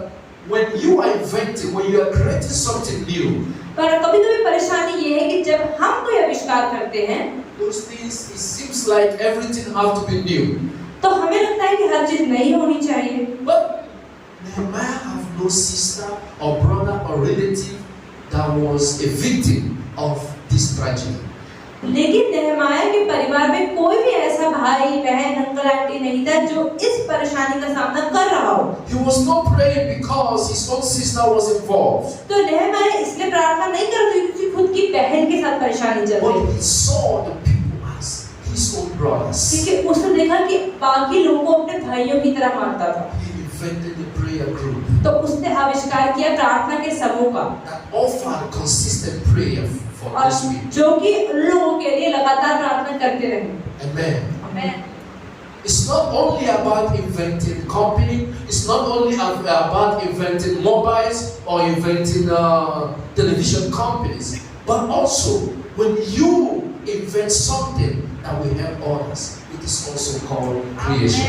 when you are inventing, when you are creating something new, पर कभी-कभी परेशानी ये है कि जब हम कोई आविष्कार करते हैं, those things, it seems like everything have to be new. तो हमें लगता है कि हर चीज नई होनी चाहिए। But Nehemiah have no sister or brother or relative that was a victim of this tragedy. लेकिन नेहमाया के परिवार में कोई भी ऐसा भाई, बहन, अंकल, आंटी नहीं था जो इस परेशानी का सामना कर रहा हो। He was not praying because his own sister was involved, तो नेहमाया इसलिए प्रार्थना नहीं कर रही क्योंकि खुद की बहन के साथ परेशानी चल रही but थी, he saw the people as his own brothers. क्योंकि उसने देखा कि बाकी लोगों को अपने भाइयों की तरह मानता था। He invented the prayer group तो उसने आविष्कार किया प्रार्थना के समूह का, that offered consistent prayer for और these people. जो कि उन लोगों के लिए लगातार प्रार्थना करते रहे। Amen. Amen. It's not only about inventing company, it's not only about inventing mobiles or inventing television companies, but also when you invent something that will help others, it is also called creation.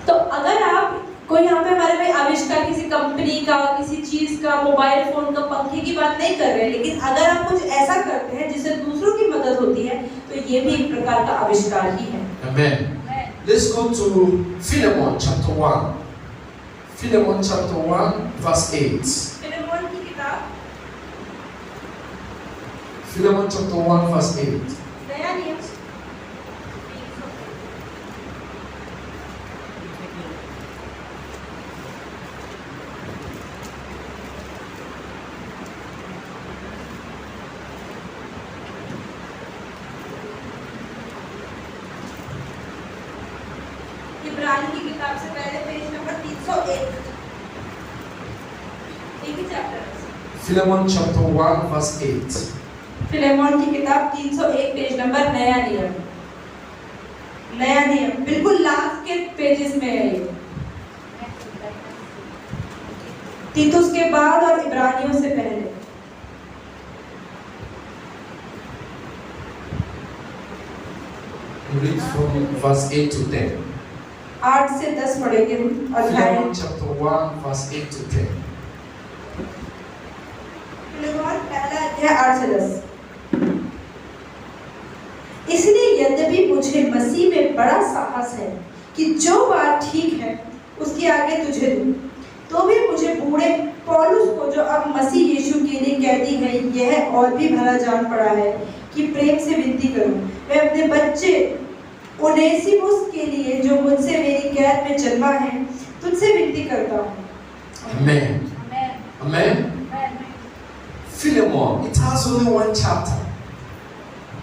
तो अगर आप कोई यहाँ पे हमारे में आविष्कार किसी कंपनी का, किसी चीज का, मोबाइल फोन का, पंखे की बात नहीं कर रहे हैं, लेकिन अगर आप कुछ ऐसा करते हैं जिससे दूसरों की मदद होती है, तो ये भी एक प्रकार का आविष्कार ही है। Amen. Let's go to Philemon chapter 1. Philemon chapter 1 verse 8. Philemon की किताब Philemon chapter 1 verse 8. नया नियम इब्रानी की किताब से पहले पेज नंबर 301, एक ही चैप्टर है। Philemon chapter 1 verse 8. फिलेमोन की किताब 301 पेज नंबर नया नियम। नया नियम बिल्कुल लास्ट के पेजेस में है ये, तीतुस के बाद और इब्रानियों से पहले। Read from verse 8 to 10. 8 से 10 पढ़ेंगे हम अध्याय। Philemon chapter 1 verse 8 to 10. Philemon पहला अध्याय 8 से 10। इसलिए यद्यपि मुझे मसीह में बड़ा साहस है कि जो बात ठीक है उसकी आगे तुझे दूं। तो भी मुझे बूढ़े पौलुस को, जो अब मसीह यीशु के लिए कैदी है, यह और भी भला जान पड़ा है कि प्रेम से विनती करूं। मैं अपने बच्चे ओनेसिमुस के लिए, जो मुझसे मेरी कैद में जन्मा है, तुझसे विनती करता हूँ। Amen. Amen. Amen. Amen. Philemon, it has only one chapter.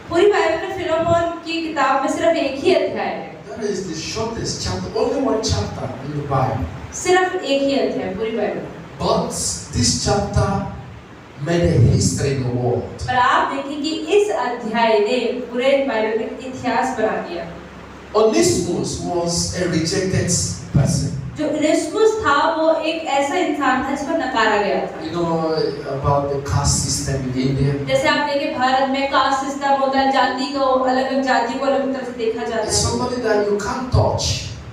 पूरी बाइबल में फिलोमोन की किताब में सिर्फ एक ही अध्याय है। That is the shortest chapter, only one chapter in the Bible. सिर्फ एक ही अध्याय पूरी बाइबल में। But this chapter made a history in the world. पर आप देखें कि इस अध्याय ने पूरे बाइबल में इतिहास बना दिया। Onesimus was a rejected person. जो ओनेसिमुस था वो एक ऐसा इंसान था जिसको नकारा गया था। You know about the caste system in India. जैसे आप देखें भारत में कास्ट सिस्टम होता है, जाति को अलग जाति को अलग तरह से देखा जाता It's है। somebody that you can't touch.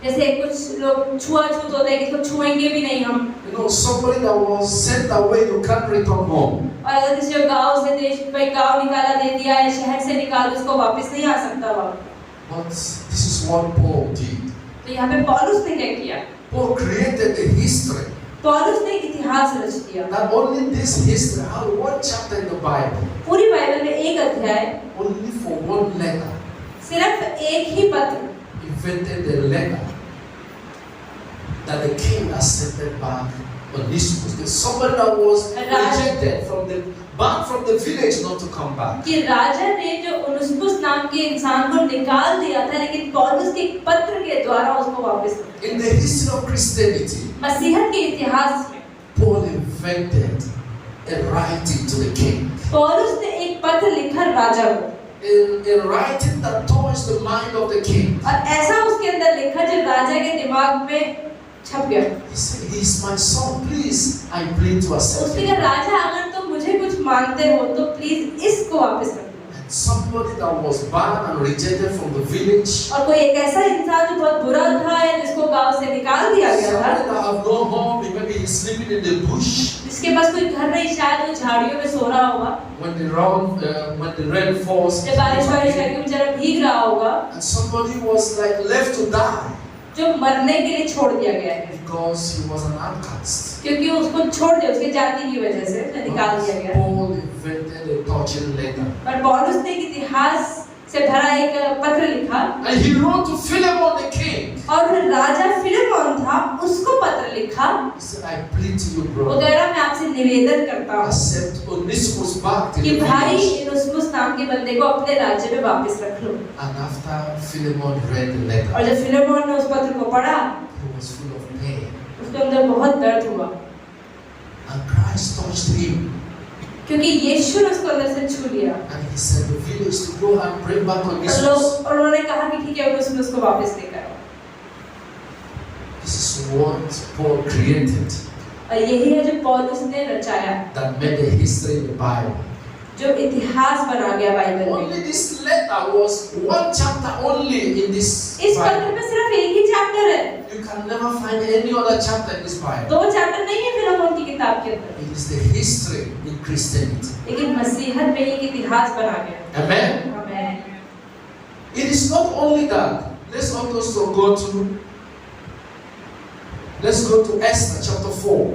जैसे कुछ लोग छुआछूत होता है कि इसको छुएंगे भी नहीं हम। You know, somebody that was sent away, you can't return home. और अगर किसी को गांव से देश भाई गांव निकाला दे दिया है, शहर से निकाल दो, उसको वापस नहीं आ सकता वापस। But this is what Paul did. तो यहाँ पे पौलुस ने क्या किया? Paul created a history. पौलुस ने इतिहास रच दिया। Not only this history, how one chapter in the Bible, पूरी बाइबल में एक अध्याय, only for one letter, सिर्फ एक ही पत्र, invented a letter that the king accepted back Onesimus. There's somebody that was rejected back from the village not to come back. कि राजा ने जो ओनेसिमुस नाम के इंसान को निकाल दिया था, लेकिन पौलुस के पत्र के द्वारा उसको वापस। In the history of Christianity, मसीहत के इतिहास में Paul invented a writing to the king. पौलुस ने एक पत्र लिखा राजा को, A writing that touched the mind of the king. और ऐसा उसके अंदर लिखा जो राजा के दिमाग में छप गया। He said, "He is my son. Please, I plead to accept उसने him." कहा, राजा अगर तुम मुझे कुछ मांगते हो तो प्लीज इसको वापस रख लो। And somebody that was banned and rejected from the village, और कोई एक ऐसा इंसान जो बहुत बुरा था या जिसको गांव से निकाल दिया गया था, somebody that have no home, maybe he's sleeping in the bush. जिसके पास कोई घर नहीं, शायद वो झाड़ियों में सो रहा होगा, When the rain falls, जब बारिश करके बेचारा भीग रहा होगा, and somebody was like left to die जो मरने के लिए छोड़ दिया गया है because he was an outcast. क्योंकि उसको छोड़ दिया, उसके जाति की वजह से निकाल दिया गया। Paul invented a touching letter, पर पौलुस ने एक इतिहास से भरा एक पत्र लिखा, and he wrote to Philemon the king. और राजा फिलेमोन था, उसको पत्र लिखा। He said, "I plead to you, वो brother, कह रहा, मैं आपसे निवेदन करता हूँ accept Onesimus back to कि the भाई village." ओनेसिमुस नाम के बंदे को अपने राज्य में वापस रख लो। And after Philemon read the और letter, जब फिलेमोन ने उस पत्र को पढ़ा, he was full of pain, उसके अंदर बहुत दर्द हुआ, and Christ touched him, क्योंकि यीशु ने उसको अंदर से छू लिया। and he said the village to go and bring back और Onesimus. उन्होंने कहा कि ठीक है, ओनेसिमुस को वापस लेकर आओ। This is what Paul created और यही है जो पौलुस ने रचाया, that made a history in the Bible. जो इतिहास बना गया बाइबल में। Only this letter was one chapter only in this इस पत्र Bible. में सिर्फ एक ही चैप्टर है, You can never find any other chapter in this Bible. दो चैप्टर नहीं है फिलेमोन की किताब के अंदर, It is the history in Christianity. लेकिन मसीहत में एक इतिहास बना गया। Amen. Amen. It is not only that. Let's also go to Esther chapter 4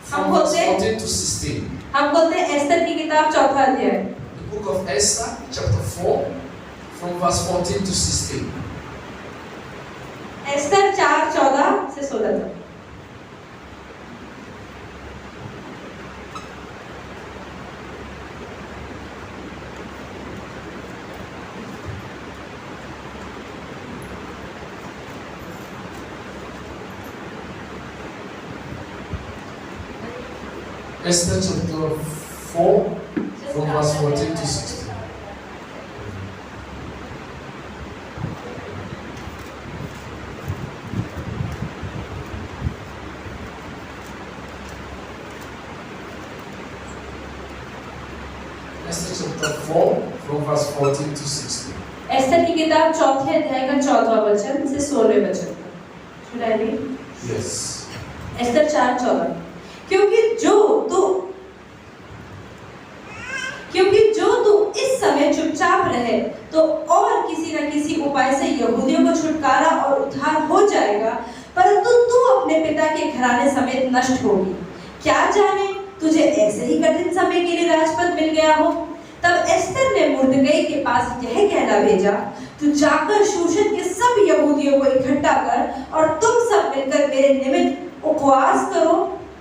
from verse 14 to 16. हम बोलते हैं एस्तर की किताब चौथा अध्याय, The book of Esther chapter 4 from verse 14 to 16. Esther 4:14 से 16 तक। Esther chapter 4 from verse 14 to 16. Esther chapter 4 from verse 14 to 16. Esther की किताब चौथे अध्याय का 4वां वचन से 16वें वचन तक। Should I read? Yes. Esther 4:14। क्योंकि जो तू इस समय चुपचाप रहे तो और किसी न किसी उपाय से यहूदियों को छुटकारा और उद्धार हो जाएगा, परंतु तू अपने पिता के घराने समेत नष्ट होगी। क्या जाने तुझे ऐसे ही कठिन समय के लिए राजपद मिल गया हो। तब एस्तर ने मुर्दकई के पास यह कहना भेजा, तू जाकर शूशन के सब यहूदियों को इकट्ठा कर और तुम सब मिलकर मेरे निमित्त उपवास करो।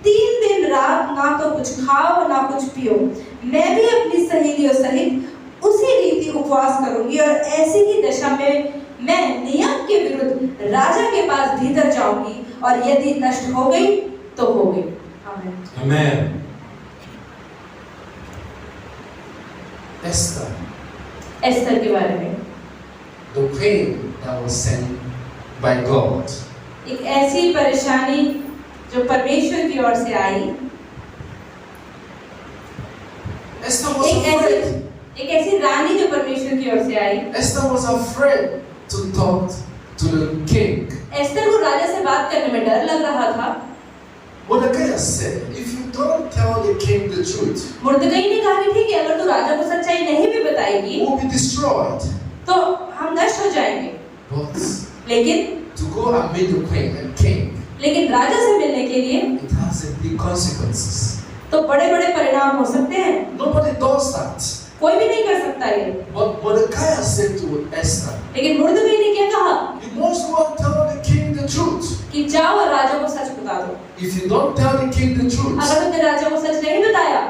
3 दिन रात ना तो कुछ खाओ ना कुछ पियो। मैं भी अपनी सहेलियों सहित उसी रीति उपवास करूंगी और ऐसी ही दशा में मैं नियम के विरुद्ध राजा के पास भीतर जाऊंगी, और यदि नष्ट हो गई तो हो गई। आमीन। Amen. Esther, एस्तर के बारे में, the queen that was sent by God. एक ऐसी परेशानी जो परमेश्वर की ओर से आई, Esther was afraid. एक ऐसी रानी जो परमेश्वर की ओर से आई। Esther was afraid to talk to the king. Esther को राजा से बात करने में डर लग रहा था। Mordecai said, if you don't tell the king the truth, मुर्दकई ने कहा थी कि अगर तू राजा को सच्चाई नहीं भी बताएगी we will be destroyed. तो हम नष्ट हो जाएंगे। But लेकिन to go and meet the queen and king, राजा से मिलने के लिए it has a big consequences. तो बड़े-बड़े परिणाम हो सकते हैं। Nobody does that. कोई भी नहीं कर सकता ये। But Mordecai said to Esther, लेकिन मुर्दकई ने क्या कहा you must go and tell the king the truth. कि जाओ और राजा को सच बता दो। If you don't tell the king the truth, अगर तुमने राजा को सच नहीं बताया,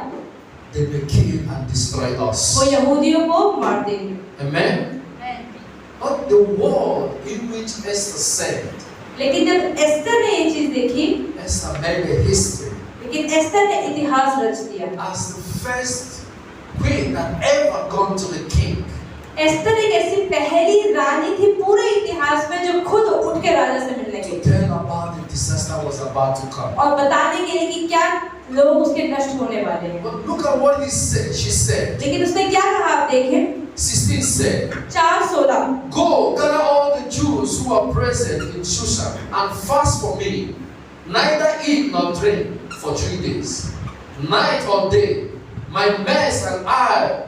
they will kill and destroy us. वो यहूदियों को मार देंगे। Amen. Amen. But the word in which Esther said, लेकिन जब एस्तर ने ये चीज देखी, Esther made a history लेकिन एस्तर ने इतिहास रच दिया। as the first queen that ever gone to the king. Esther एक ऐसी पहली रानी थी पूरे इतिहास में जो खुद उठ के राजा से मिलने To गई tell about the disaster was about to come. और बताने के लिए कि क्या लोग उसके नष्ट होने वाले हैं। But look at what he said. She said, लेकिन उसने क्या कहा आप देखें, 16 said, 4:16, go gather all the Jews who are present in Shushan and fast for me. Neither eat nor drink for 3 days, night or day. My maids and I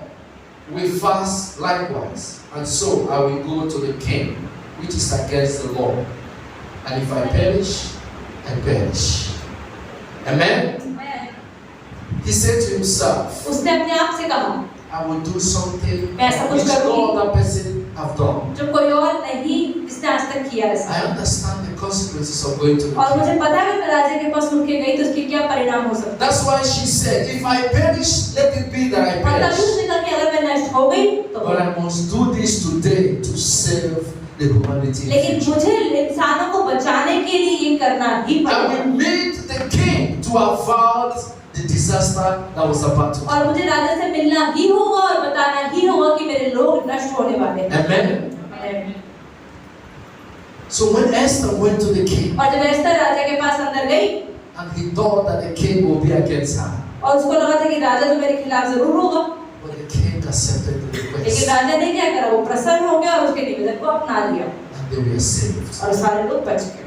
will fast likewise, and so I will go to the king, which is against the law. And if I perish, I perish. Amen. Amen. He said to himself, उसने अपने आप से कहा I will do something मैं ऐसा कुछ which no करूंगी other person have done. जो कोई और नहीं जिसने आज तक किया ऐसा। I understand the consequences of going to the और king. मुझे पता है कि मैं राजा के पास उठ के गई तो उसके क्या परिणाम हो सकते हैं। That's why she said, if I perish, let it be that I और तभी perish. उसने कहा कि अगर मैं नष्ट हो गई तो But I must do this today to save the humanity. लेकिन मुझे इंसानों को बचाने के लिए ये करना ही I पड़ेगा। will meet the king to avert the disaster that was about to और come. मुझे राजा से मिलना ही होगा और बताना ही होगा कि मेरे लोग नष्ट होने वाले हैं। Amen. So when Esther went to the king, और जब एस्तर राजा के पास अंदर गई and he thought that the king will be against her, और उसको लगा था कि राजा तो मेरे खिलाफ जरूर होगा, but the king accepted the लेकिन request, राजा ने क्या करा, वो प्रसन्न हो गया और उसके निवेदन को अपना लिया and they were saved. और सारे लोग बच गए।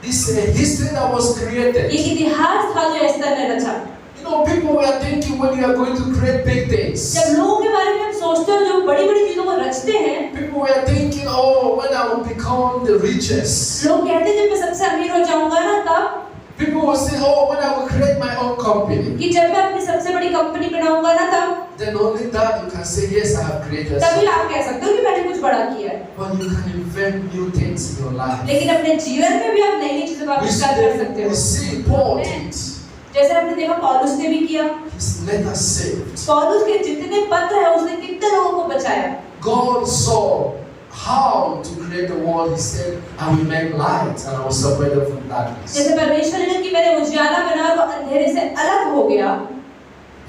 This is a history that was created. ये इतिहास था जो एस्तर ने रचा। You know, people were thinking when you are going to create big things. जब लोगों के बारे में हम सोचते हैं जो बड़ी-बड़ी चीजों को रचते हैं, People were thinking, oh, when I will become the richest. लोग कहते हैं जब मैं सबसे अमीर हो जाऊंगा ना तब, People will say, oh, when I will create my own company. कि जब मैं अपनी सबसे बड़ी कंपनी बनाऊंगा ना तब, Then only that you can say, yes, I have created तभी something. आप कह सकते हो कि मैंने कुछ बड़ा किया है। But you can invent new things in your life. लेकिन अपने जीवन में भी आप नई-नई चीजों का आविष्कार कर सकते We हो। see Paul did. जैसे हमने देखा पौलुस ने भी किया। His letter saved. पौलुस के जितने पत्र है उसने कितने लोगों को बचाया। God saw how to create the world. He said, I will make light and I will separate them from darkness. जैसे परमेश्वर ने कि मैंने उजियाला बना और वो अंधेरे से अलग हो गया।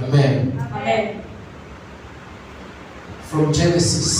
Amen. आमेन। From Genesis,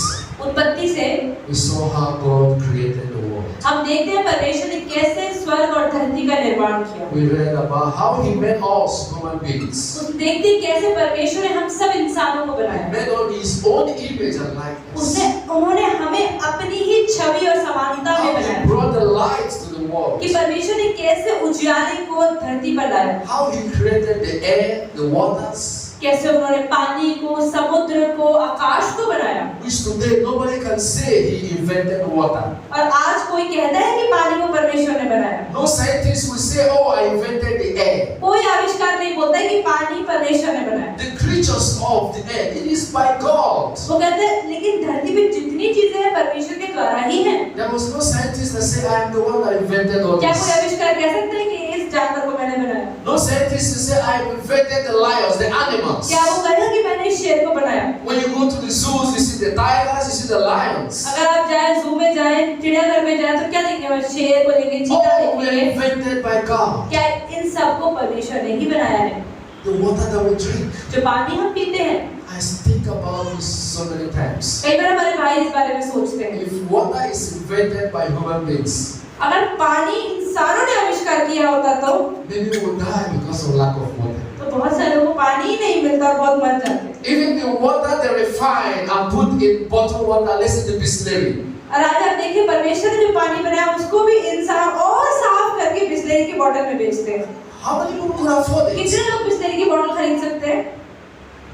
उत्पत्ति से we saw how God created the world. हम देखते हैं परमेश्वर ने कैसे स्वर्ग और धरती का निर्माण किया। We read about how He made us human beings. उस देखते हैं कैसे परमेश्वर ने हम सब इंसानों को He बनाया। made on His own image and likeness. उन्होंने हमें अपनी ही छवि और समानता में How बनाया। He brought the light to the world. कि परमेश्वर ने कैसे उजियाले को धरती पर लाया। How He created the air, the waters. कैसे उन्होंने पानी को, समुद्र को, आकाश को बनाया। Which today nobody can say he invented water. और आज कोई कहता है कि पानी को परमेश्वर ने बनाया। No scientist will say, "Oh, I invented the air." कोई आविष्कार नहीं बोलता है कि पानी परमेश्वर ने बनाया। The creatures of the air, it is by God. वो कहते हैं लेकिन धरती पे जितनी चीजें हैं परमेश्वर के द्वारा ही हैं। There was no scientist that said, "I am the one that invented all क्या कोई this." आविष्कार कह सकता है कि इस जानवर को मैंने बनाया? No scientist will say, "I invented the lions, the animals." क्या वो कहेगा कि मैंने इस शेर को बनाया? When you go to the zoos, you see the tigers, you see the lions. अगर आप जाए जू में जाए, चिड़ियाघर में जाए तो क्या देखेंगे? वहाँ शेर को देखेंगे, चीता All were देखेंगे। invented by God. क्या इन सबको परमेश्वर ने ही बनाया है? The water that we drink. जो पानी हम पीते हैं, I think about this so many times. कई बार हमारे भाई इस बारे में सोचते हैं, If water is invented by human beings, अगर पानी इंसानों ने आविष्कार किया होता तो many will die because of lack of water. बहुत सारे लोगों को पानी ही नहीं मिलता और बहुत मर जाते। Even the water they refine and put in bottled water, let's say the Bisleri. और आज आप देखिए परमेश्वर ने जो पानी बनाया उसको भी इंसान और साफ करके बिस्लेरी की बोतल में बेचते हैं। How many people could afford it? कितने लोग बिस्लेरी की बोतल खरीद सकते हैं?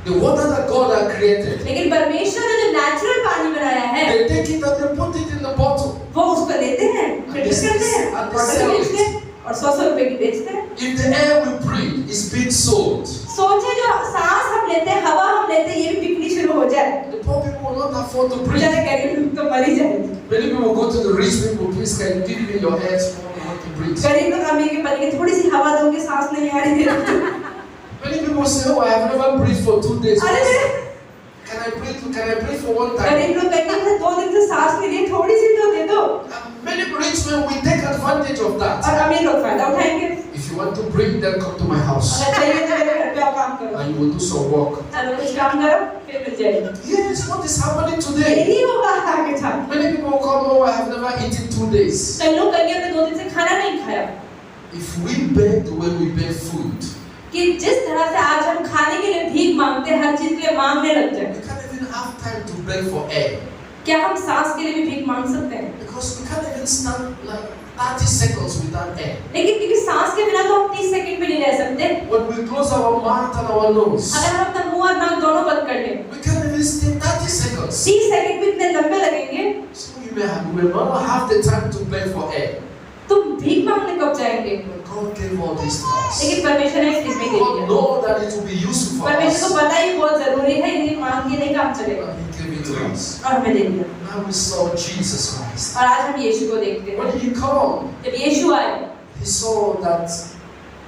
The water that God had created, लेकिन परमेश्वर ने जो नेचुरल पानी बनाया है they take it and they put it in the bottle. वो उसको लेते हैं, फिल्टर करते हैं, बोतल में बेचते हैं और 100 रुपए की बेचते हैं। If the air we breathe is being sold, सोचे जो सांस हम लेते हैं, हवा हम लेते हैं, ये भी बिकनी शुरू हो जाए, the poor people will not afford to breathe. बेचारे गरीब लोग तो मर ही जाएंगे। Many people go to the rich people, please can you give me your air small, I want to breathe. गरीब लोग अमीर के पति के थोड़ी सी हवा दोगे, सांस नहीं आ रही है। Many people say, "Oh, I have never breathed for 2 days." अरे Can I breathe for one time? गरीब लोग कहते हैं 2 दिन से सांस नहीं ली, थोड़ी सी तो दे दो। Many rich men will take advantage of that. और अमीर लोग फायदा उठाएंगे। If you want to breathe, then come to my house अगर चाहिए तो मेरे घर पे आओ, काम करो। and you will do some work. चलो कुछ काम करो, फिर मिल जाएगी। Yes, what is happening today? यही होगा आगे चल। Many people come, "Oh, I have never eaten 2 days." कई लोग कहेंगे हमने 2 दिन से खाना नहीं खाया। If we beg the way we beg food, कि जिस तरह से आज हम खाने के लिए भीख मांगते हैं, हर चीज के लिए मांगने लग जाए, we can't even have time to beg for air क्या हम सांस के लिए भी भीख मांग सकते हैं? because we can't even stand like 30 seconds without air. लेकिन क्योंकि सांस के बिना तो हम 30 सेकंड भी नहीं रह सकते। When we close our mouth and our nose, अगर हम अपना मुंह और नाक दोनों बंद कर लें, we can't even stay 30 seconds. 30 second भी इतने लंबे लगेंगे, So we may not have the time to beg for air. तो भीख मांगने कब जाएंगे? But God gave all this to us. लेकिन परमेश्वर ने इस में दे God दिया। know that it will be useful for परमेश्वर us. को पता ही बहुत जरूरी है, ये मांग के नहीं काम चलेगा, And He gave it to us. और हमें दे दिया। Now we saw Jesus Christ. और आज हम यीशु को देखते हैं। When He come, जब यीशु आए, He saw that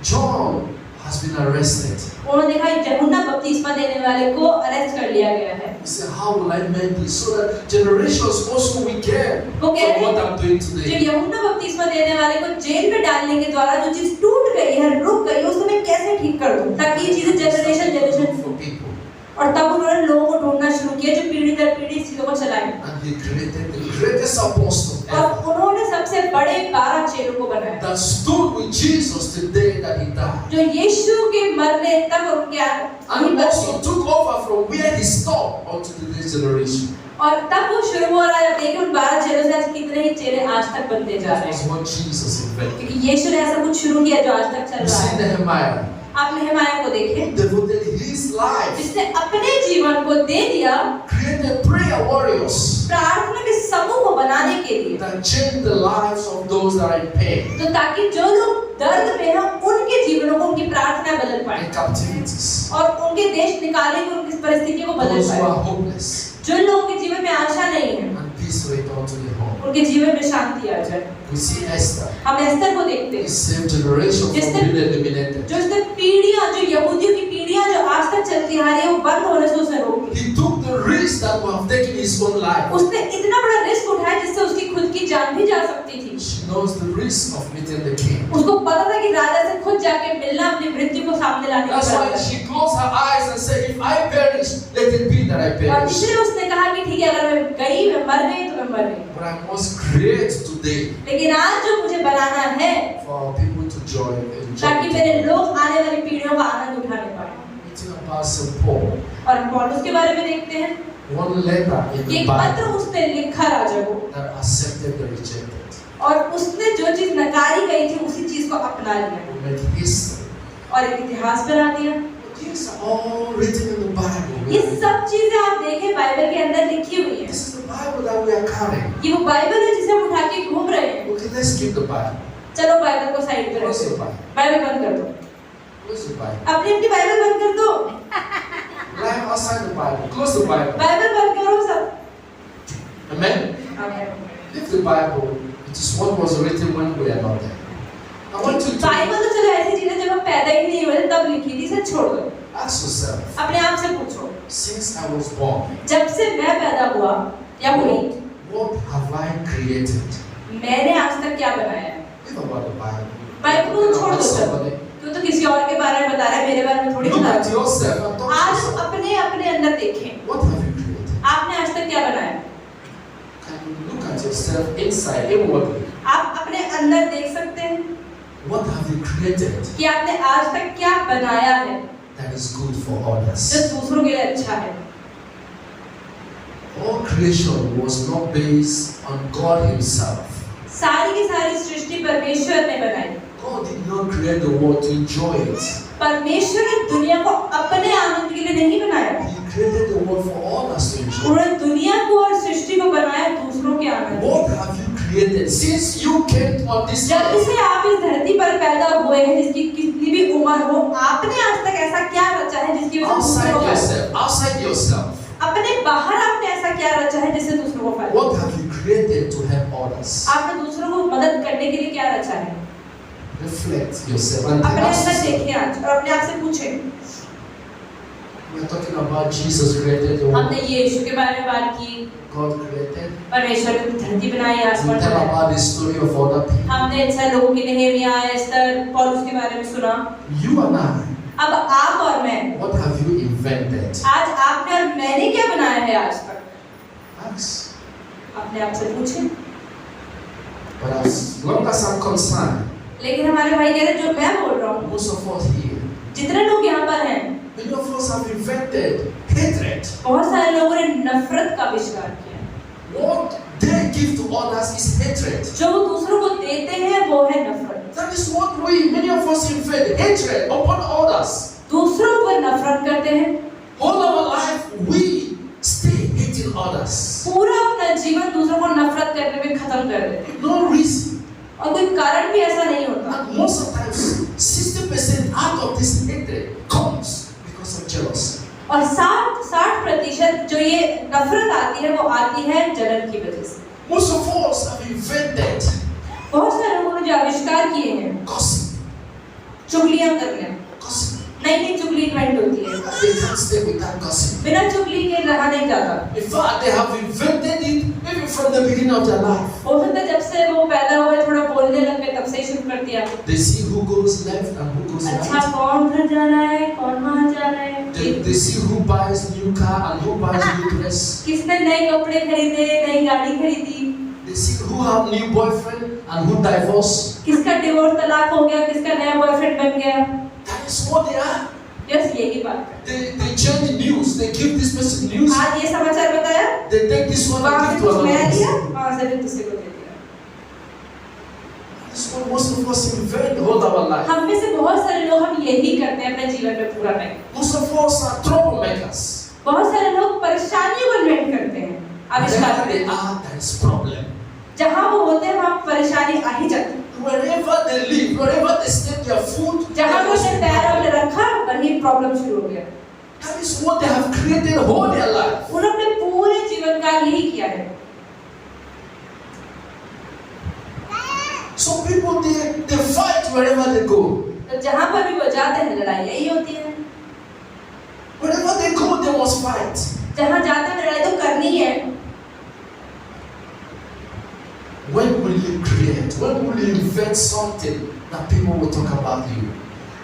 John has been arrested. उन्होंने देखा यूहन्ना बपतिस्मा देने वाले को अरेस्ट कर लिया गया है। He said, "How will I make this so that generations also will care वो कह from रहे what I'm doing जब today?" यूहन्ना बपतिस्मा देने वाले को जेल में डालने के द्वारा जो चीज टूट गई है, रुक गई है, उसको मैं कैसे ठीक कर दूं ताकि ये चीजें जनरेशन for people. और तब उन्होंने लोगों को ढूंढना शुरू किया जो पीढ़ी दर पीढ़ी इस चीजों को चलाएं। And He created the greatest apostle और ever उन्होंने सबसे बड़े 12 चेलों को बनाया that stood with Jesus the day that He died. जो यीशु के मरने तक उनके And also took over from where He stopped onto the next generation. और तब वो शुरू हो रहा है। देखिए उन 12 चेलों से आज कितने ही चेले आज तक बनते जा That रहे was हैं, what Jesus invented. क्योंकि यीशु ने ऐसा कुछ शुरू किया जो आज तक चल You रहा see है। Nehemiah, आप नेहमाया को देखिए, devoted his life, जिसने अपने जीवन को दे दिया created prayer warriors प्रार्थना के समूह को बनाने के लिए, that changed the lives of those that are in pain तो ताकि जो लोग दर्द में हैं उनके जीवनों को उनकी प्रार्थना बदल पाए and captivities, और उनके देश निकाले को उनकी परिस्थितियों को बदल those who पाए। are hopeless, जो लोगों के जीवन में आशा नहीं है and peace return to the home. उनके जीवन में शांति आ जाए। We see Esther, हम एस्तर को देखते the हैं same generation from Just being eliminated. जो उसने पीढ़ियां, जो यहूदियों की पीढ़ियां जो आज तक चलती आ रही है वो बंद होने से उसने रोक दी। He took the risk that would have taken his own life. उसने इतना बड़ा रिस्क उठाया जिससे उसकी खुद की जान भी जा सकती थी। She knows the risk of meeting the king. उसको पता था कि राजा से खुद जाके मिलना अपनी मृत्यु को सामने लाने That's की why बात है। she closed her eyes and said, "If I perish, let it be that I और perish. इसलिए उसने कहा कि ठीक है अगर मैं गई, मैं मर गई तो मैं मर गई, But I must create today लेकिन आज जो मुझे बनाना है for people to join and ताकि join." मेरे लोग आने वाली पीढ़ियों का आनंद उठाने पाए। Meeting about St. Paul, और हम पौलुस के बारे में देखते हैं one letter in कि the एक पत्र Bible उसने लिखा राजा को that accepted the rejected. और उसने जो चीज नकारी गई थी उसी चीज को अपना लिया We make history. और एक इतिहास बना दिया। These are all written in the Bible. ये सब चीजें आप देखें बाइबल के अंदर लिखी हुई हैं। This is the Bible that we are carrying. ये वो बाइबल है जिसे हम उठा के घूम रहे हैं। Okay, let's keep the Bible. चलो बाइबल को साइड पे Close रखो। the Bible. बाइबल बंद कर दो। Close the Bible. अपनी बाइबल बंद कर दो। Life outside the Bible. Close the Bible. Bible बंद करो सब। Amen. Leave the Bible. It is what was written when we are not there. I want you to Bible तो चलो ऐसी चीज है जब हम पैदा ही नहीं हुए तब लिखी थी, इसे छोड़ दो। ask yourself. अपने आप से पूछो, Since I was born, जब से मैं पैदा हुआ या हुई, what have I created? मैंने आज तक क्या बनाया है? Think about the Bible. Bible को छोड़ दो सब। Somebody. तू तो किसी और के बारे में बता रहा है, मेरे बारे में थोड़ी Look बता at रहा है। yourself and talk to आज yourself. अपने अंदर देखें, What have you created? आपने आज तक क्या बनाया? Can you look at yourself inside, inwardly? आप अपने अंदर देख सकते हैं What have you created कि आपने आज तक क्या बनाया है that is good for others? जो दूसरों के लिए अच्छा है। All creation was not based on God Himself. सारी की सारी सृष्टि परमेश्वर ने बनाई। God did not create the world to enjoy it. परमेश्वर ने दुनिया को अपने आनंद के लिए नहीं बनाया। He created the world for all us to enjoy. उन्होंने दुनिया को और सृष्टि को बनाया दूसरों के आनंद के What लिए। have you created since you came on this जब earth? से आप इस धरती पर पैदा हुए हैं, जिसकी कितनी भी उम्र हो, आपने आज तक ऐसा क्या रचा है जिसकी वजह से Outside दूसरों को yourself, outside yourself. अपने बाहर आपने ऐसा क्या रचा है जिससे दूसरों को फायदा? What have you created to help others? आपने दूसरों को मदद करने के लिए क्या रचा है? Reflect yourself and अपने ask अंदर yourself. देखिए आज और अपने आप से पूछें। We are talking about Jesus created the हमने world. यीशु के बारे में बात की, God created. परमेश्वर ने धरती बनाई, We आसमान tell बनाया। about the story of other people. हमने इन सारे लोगों की नेहेमिया, एस्तर, पौलुस के बारे में सुना। You and I, अब आप और मैं, what have you invented? आज आपने और मैंने क्या बनाया है आज तक? Ask. अपने आप से पूछें। But as long as I'm concerned, लेकिन हमारे भाई कह रहे हैं जो मैं बोल रहा हूँ, most of us here, जितने लोग यहाँ पर हैं, many of us have invented hatred. बहुत सारे लोगों ने नफरत का आविष्कार किया है। What they give to others is hatred. जो वो दूसरों को देते हैं वो है नफरत। That is what many of us invent, hatred upon others. दूसरों पर नफरत करते हैं। All our life we stay hating others. पूरा अपना जीवन दूसरों को नफरत करने में खत्म कर देते हैं No reason. और कोई कारण भी ऐसा नहीं होता। And most of the times, 60% out of this hatred comes because of jealousy. और 60% जो ये नफरत आती है वो आती है जलन की वजह से। Most of us have invented बहुत सारे लोगों ने जो आविष्कार किए हैं, gossip. चुगलियां करना। Gossip. नई चुगली इन्वेंट होती है, They can't stay without gossip. बिना चुगली के रहा नहीं जाता। In fact, they have invented it maybe from the beginning of their life. हो सकता है जब से वो पैदा हुए थोड़ा बोलने लग गए तब से ही शुरू कर दिया। They see who goes left and who goes अच्छा right. कौन घर जा रहा है, कौन वहाँ जा रहा है, They see who buys new car and who buys new dress. किसने नए कपड़े खरीदे, नई गाड़ी खरीदी, They see who have new boyfriend and who divorce. किसका डिवोर्स तलाक हो गया, किसका नया बॉयफ्रेंड बन गया। That is what they are. Yes यही बात है। They change the news. They give this person news. आज ये समाचार बताया, They take this one वहाँ and से give to कुछ another नया दिया, person. वहाँ से भी दूसरे को दे दिया। That's what most of us invent all our life. हम में से बहुत सारे लोग हम यही करते हैं अपने जीवन में पूरा time. Most of us are troublemakers. बहुत सारे लोग परेशानियों को इन्वेंट करते हैं, आविष्कार Wherever करते they हैं। are, there is problem. जहाँ वो होते हैं वहाँ परेशानी आ ही जाती है। Wherever they live, wherever they stay their food, जहाँ there वो must अपने be पैर problem. हमने रखा वहीं प्रॉब्लम शुरू हो गया। That is what they have created all their life. उन्होंने पूरे जीवन काल यही किया है। Some people they fight wherever they go. तो जहाँ पर भी वो जाते हैं लड़ाई यही होती है। Wherever they go, they must fight. जहाँ जाते हैं लड़ाई तो करनी है। When will you create? When will you invent something that people will talk about you?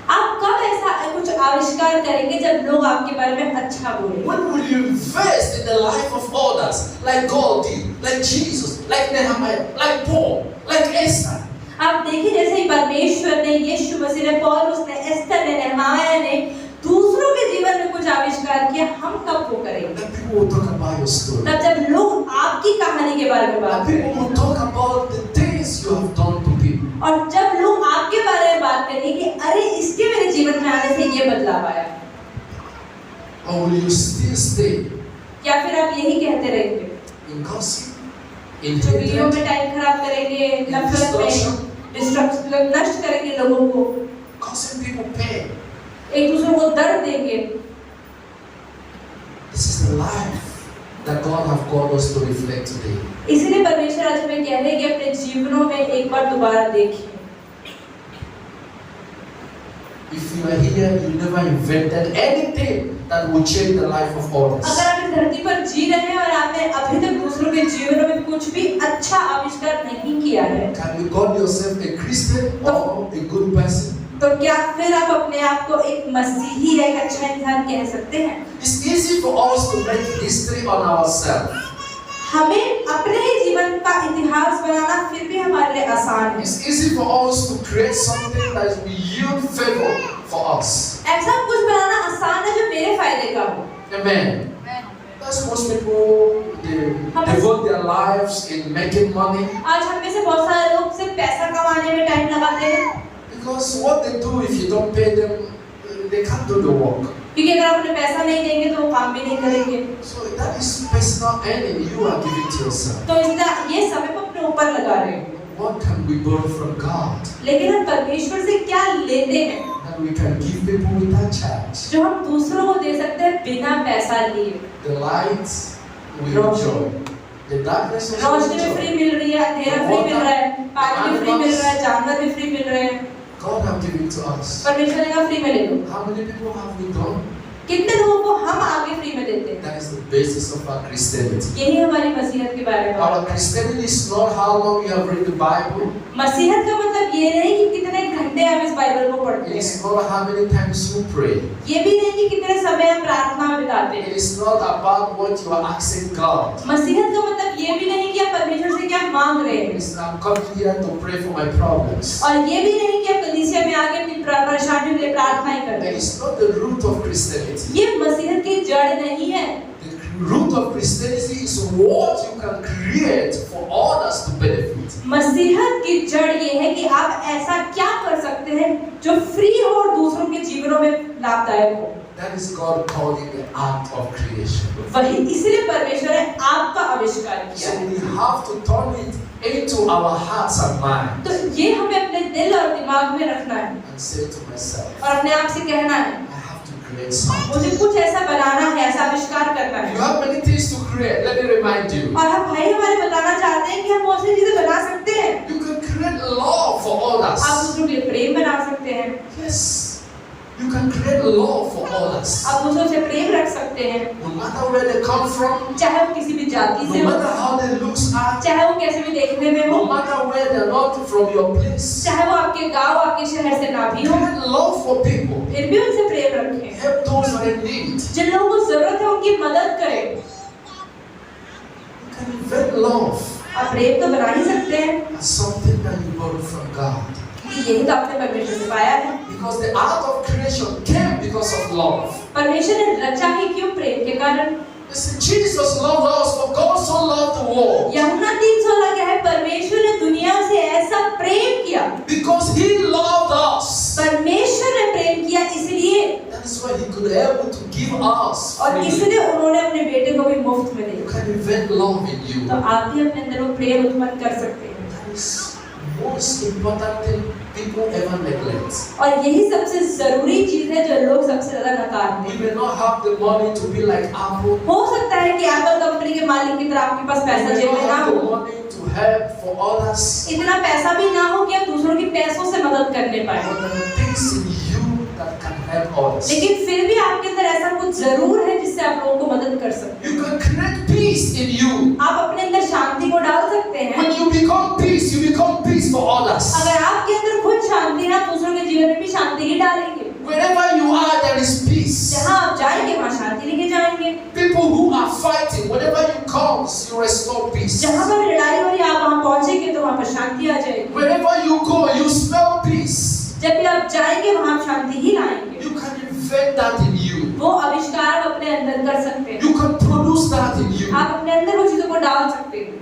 आप कब ऐसा कुछ आविष्कार करेंगे जब लोग आपके बारे में अच्छा बोलेंगे? When will you invest in the life of others, like God did, like Jesus, like Nehemiah, like Paul, like Esther? आप देखिए जैसे ही परमेश्वर ने, यीशु मसीह ने, पौलुस ने, एस्तर ने, नेहमाया ने दूसरों के जीवन में कुछ आविष्कार किया, हम कब वो करेंगे? That people will talk about your story. तब जब लोग आपकी कहानी के बारे में बात That people करेंगे will talk about the things you have done to people. और जब लोग आपके बारे में बात करेंगे कि अरे इसके मेरे जीवन में आने से ये बदलाव आया। Or will you still stay या फिर आप यही कहते रहेंगे, in gossip, in चुगलियों hatred, में टाइम खराब करेंगे, नफरत में डिस्ट्रक्शन नष्ट करेंगे लोगों को, causing people pain? एक दूसरे को दर्द देंगे? This is the life that God have called us to reflect today. इसीलिए परमेश्वर आज हमें कह रहे हैं कि अपने जीवनों में एक बार दोबारा देखिए। If you are here, you never invented anything that will change the life of others. अगर आप इस धरती पर जी रहे हैं और आपने अभी तक दूसरों के जीवनों में कुछ भी अच्छा आविष्कार नहीं किया है, Can you call yourself a Christian or a good person? तो क्या फिर आप अपने आप को एक मसीही या एक अच्छा इंसान कह सकते हैं? It's easy for us to make history on ourselves. हमें अपने ही जीवन का इतिहास बनाना फिर भी हमारे लिए आसान है। It's easy for us to create something that will yield favor for us. ऐसा कुछ बनाना आसान है जो मेरे फायदे का हो। Amen. That's most people, they devote their lives in making money. आज हम में से बहुत सारे लोग सिर्फ पैसा कमाने में टाइम लगाते हैं, Because what they do, if you don't pay them, they can't do the work. क्योंकि अगर आप उन्हें पैसा नहीं देंगे तो वो काम भी नहीं करेंगे। So that is personal enemy you are giving to yourself. तो इसलिए ये समय को अपने ऊपर लगा रहे हैं। What can we borrow from God लेकिन हम परमेश्वर से क्या लेते हैं that we can give people without charge? जो हम दूसरों को दे सकते हैं बिना पैसा लिए? The light we enjoy, the darkness also रोशनी भी फ्री enjoy. मिल रही है, अंधेरा फ्री मिल रहा है, पानी भी फ्री मिल रहा है, जानवर भी फ्री मिल रहे हैं। God have given to us. परमेश्वर ने कहा फ्री में ले लो। How many people have we done? कितने लोगों को हम आगे फ्री में देते हैं? That is the basis of our Christianity. यही हमारी मसीहत के बारे में बात Our है। Christianity is not how long you have read the Bible. मसीहत का मतलब ये नहीं कि कितने घंटे हम इस बाइबल को पढ़ते It is हैं, not how many times you pray. ये भी नहीं कि कितने समय हम प्रार्थना में बिताते It हैं। is not about what you are asking God. मसीहत का मतलब ये भी नहीं कि आप परमेश्वर से क्या मांग रहे It हैं, is I'm coming here to pray for my problems. और ये भी नहीं कि आप कलीसिया में आके अपनी परेशानियों के लिए प्रार्थना ही करते That हैं। is not the root of Christianity. ये मसीहत की जड़ नहीं है। The root of Christianity is what you can create for others to benefit. मसीहत की जड़ ये है कि आप ऐसा क्या कर सकते हैं जो फ्री हो और दूसरों के जीवनों में लाभदायक हो। That is God calling the act of creation. वही इसलिए परमेश्वर ने आपका आविष्कार किया So है। we have to turn it into our hearts and minds तो ये हमें अपने दिल और दिमाग में रखना है and say to myself, और अपने आप से कहना है, I have to create something. मुझे कुछ ऐसा बनाना है, ऐसा आविष्कार करना You है। have many things to create. Let me remind you. और हम भाई हमारे बताना चाहते हैं कि हम बहुत सी चीजें बना सकते हैं। You can create love for आप others. दूसरों के लिए प्रेम बना सकते हैं, Yes. You can create love for others. आप दूसरों से प्रेम रख सकते हैं, No matter where they come from, चाहे वो किसी भी जाति से no हो, matter how their looks are, चाहे वो कैसे भी देखने में हो, no matter where they're not from your place. चाहे वो आपके गांव आपके शहर से ना भी हो, Create love for people. फिर भी उनसे प्रेम रखें। Help those that are in need. जिन लोगों को जरूरत है उनकी मदद करें। You can invent love आप प्रेम तो बना ही सकते हैं, as something that you borrow from God. क्योंकि यही तो आपने परमेश्वर से पाया है। Because the act of creation came because of love. परमेश्वर ने रचा ही क्यों? प्रेम के कारण। Listen, Jesus loved us, for God so loved the world. यूहन्ना 3:16 क्या है? परमेश्वर ने दुनिया से ऐसा प्रेम किया। Because He loved us. परमेश्वर ने प्रेम किया इसलिए, That is why He could able to give us. और freely. इसलिए उन्होंने अपने बेटे को भी मुफ्त में You दिया। can invent love in you. तो आप भी अपने अंदर वो प्रेम उत्पन्न कर सकते हैं। That is most important thing people ever neglect. और यही सबसे जरूरी चीज है जो लोग सबसे ज्यादा नकारते We हैं। may not have the money to be like Apple. हो सकता है कि एप्पल कंपनी के मालिक की तरह आपके पास We पैसा may जेब not में ना have the हो, money to help for others. इतना पैसा भी ना हो कि आप दूसरों की पैसों से मदद करने पाए, But there are things in you that can help others. लेकिन फिर भी आपके अंदर ऐसा कुछ जरूर है जिससे आप लोगों को मदद कर सकते You can create peace in you. हैं। आप अपने अंदर शांति को डाल सकते हैं। When you become peace, you become peace for others. अगर आपके अंदर खुद शांति है, आप दूसरों के जीवन में भी शांति ही डालेंगे। Wherever you are, there is peace. जहाँ आप जाएंगे वहाँ शांति लेके जाएंगे। People who are fighting, whenever you come, you restore peace. जहाँ पर लड़ाई हो रही है आप वहाँ पहुँचेंगे तो वहाँ पर शांति आ जाएगी। Wherever you go, you smell peace. जब भी आप जाएंगे वहाँ आप शांति ही लाएंगे। You can invent that in you. वो आविष्कार आप अपने अंदर कर सकते हैं। You can produce that in you. आप अपने अंदर वो चीजों को डाल सकते हैं।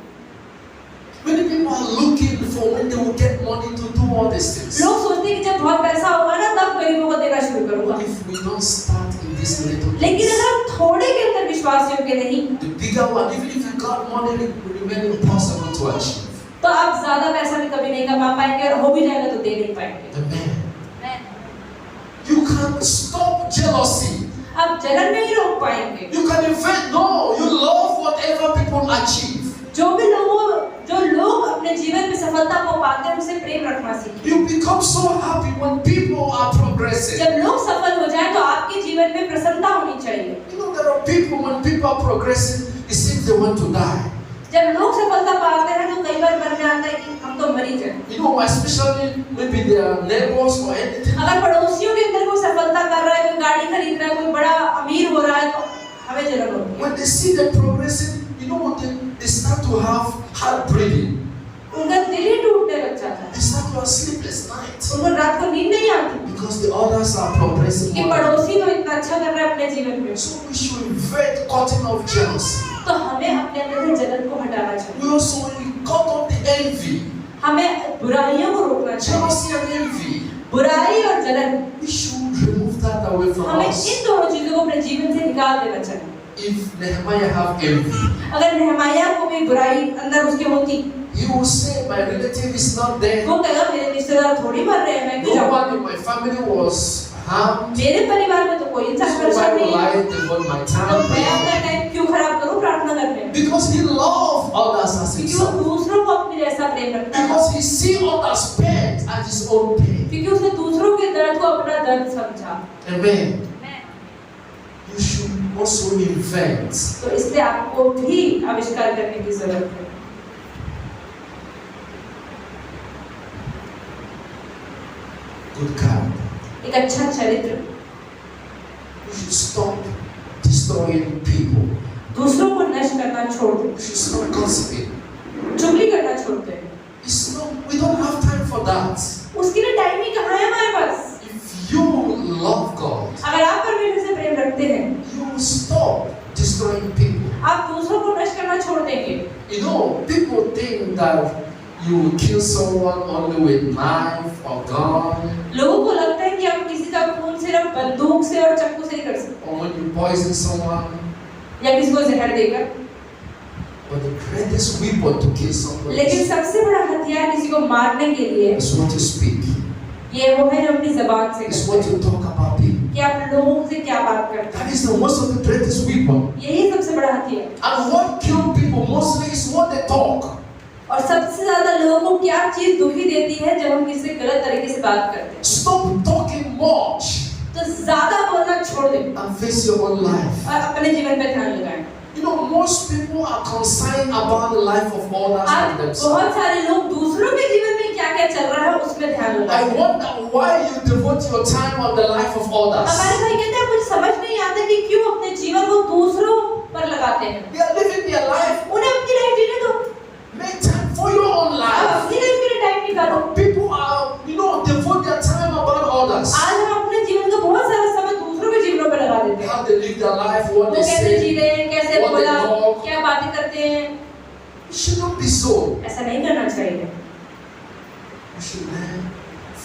Many people are looking for when they will get money to do all these things. लोग सोचते हैं कि जब बहुत पैसा होगा ना तब गरीबों को देना शुरू करूंगा। If we don't start in this little लेकिन place, अगर हम थोड़े के अंदर विश्वास योग्य नहीं, the bigger one, even if you got money, it will remain impossible to achieve. तो आप ज्यादा पैसा भी कभी नहीं कमा पाएंगे और हो भी जाएगा तो दे नहीं पाएंगे। Amen. Amen. You can't stop jealousy. आप जलन नहीं रोक पाएंगे। You can invent, no, you love whatever people achieve. जो लोग अपने जीवन में सफलता को पाते हैं उनसे प्रेम रखना सीखिए। You become so happy when people are progressing. जब लोग सफल हो जाएं तो आपके जीवन में प्रसन्नता होनी चाहिए। You know, there are people, when people are progressing, it seems they want to die. जब लोग सफलता पाते हैं तो कई बार मन में आता है कि हम तो मर ही जाएं। You know, especially maybe their neighbors or anything. अगर पड़ोसियों के अंदर कोई सफलता कर रहा है, कोई गाड़ी खरीद रहा है, कोई बड़ा अमीर हो रहा है तो हमें जलन होती है। When they see them progressing, you know what, they start to have heart breathing. उनका दिल ही टूटने लग जाता है। They start to have sleepless nights. उनको रात को नींद नहीं आती Because the others are progressing कि more. पड़ोसी तो इतना अच्छा कर रहा है अपने जीवन में। So we should invent cutting off jealousy. तो हमें अपने अंदर से जलन को हटाना चाहिए। We also cut off the envy, हमें बुराइयों को रोकना चाहिए। jealousy and envy. बुराई और जलन, We should remove that away from हमें us. इन दोनों चीजों को अपने जीवन से निकाल देना चाहिए। If Nehemiah have envy, अगर नेहमाया को भी बुराई अंदर उसके होती, he will say, my relative is not there. वो कहेगा मेरे रिश्तेदार थोड़ी मर रहे हैं, मैं क्यों No जाऊँ? one in my family was harmed. मेरे परिवार में तो कोई इंसान So why परेशान will नहीं है, I devote my तो time मैं अपना praying? टाइम क्यों खराब करूँ प्रार्थना करने में? Because he loved others as क्योंकि वो himself. दूसरों को अपने जैसा प्रेम रखता है, Because he see others pain as his own pain. क्योंकि उसने दूसरों के दर्द को अपना दर्द समझा। Amen. Amen. You should also invent. तो इसलिए आपको भी आविष्कार करने की जरूरत है। Good character. एक अच्छा चरित्र, You should stop destroying people. दूसरों को नष्ट करना छोड़ दो, You should stop gossiping. चुगली करना छोड़ दो। It's not, we don't have time for that. उसके लिए टाइम ही कहाँ है हमारे पास? If you love God, अगर आप परमेश्वर से प्रेम रखते हैं, you will stop destroying people. आप दूसरों को नष्ट करना छोड़ देंगे। You know, people think that you will kill someone only with knife or gun, लोगों को लगता है कि हम किसी का खून सिर्फ बंदूक से और चाकू से ही कर सकते or when you poison someone. हैं, या किसी को जहर देकर। But the greatest weapon to kill someone लेकिन is सबसे बड़ा हथियार किसी को मारने के लिए what you speak. ये वो है जो अपनी जबान से It's करते what हैं, you talk about people. कि आप लोगों से क्या बात करते हैं। That is the most of the greatest weapon. यही सबसे बड़ा हथियार। And what kills people mostly is what they talk. और सबसे ज्यादा लोगों को क्या चीज दुखी देती है जब हम किसी से गलत तरीके से बात करते हैं। Stop talking much तो ज्यादा बोलना छोड़ दें and face your own life. और अपने जीवन पे ध्यान लगाएं। You know, most people are concerned about the life of others आज and themselves. बहुत सारे लोग दूसरों के जीवन में क्या क्या चल रहा है उसमें ध्यान I लगाएं। wonder why you devote your time on the life of others. हमारे भाई कहते हैं मुझे समझ नहीं आता कि क्यों अपने जीवन को दूसरों पर लगाते हैं। They are living their life. उन्हें अपनी लाइफ जीने दो, Make time for your own आप life. अपनी लाइफ के लिए टाइम निकालो। People are, you know, devote their time about others. आज हम अपने जीवन का बहुत सारा समय दूसरों के जीवनों पर लगा देते हैं। How they live their life, what वो they कैसे जी say. रहे हैं, कैसे what they बोला, talk. क्या बातें करते हैं, It should not be so. ऐसा नहीं करना चाहिए। We should learn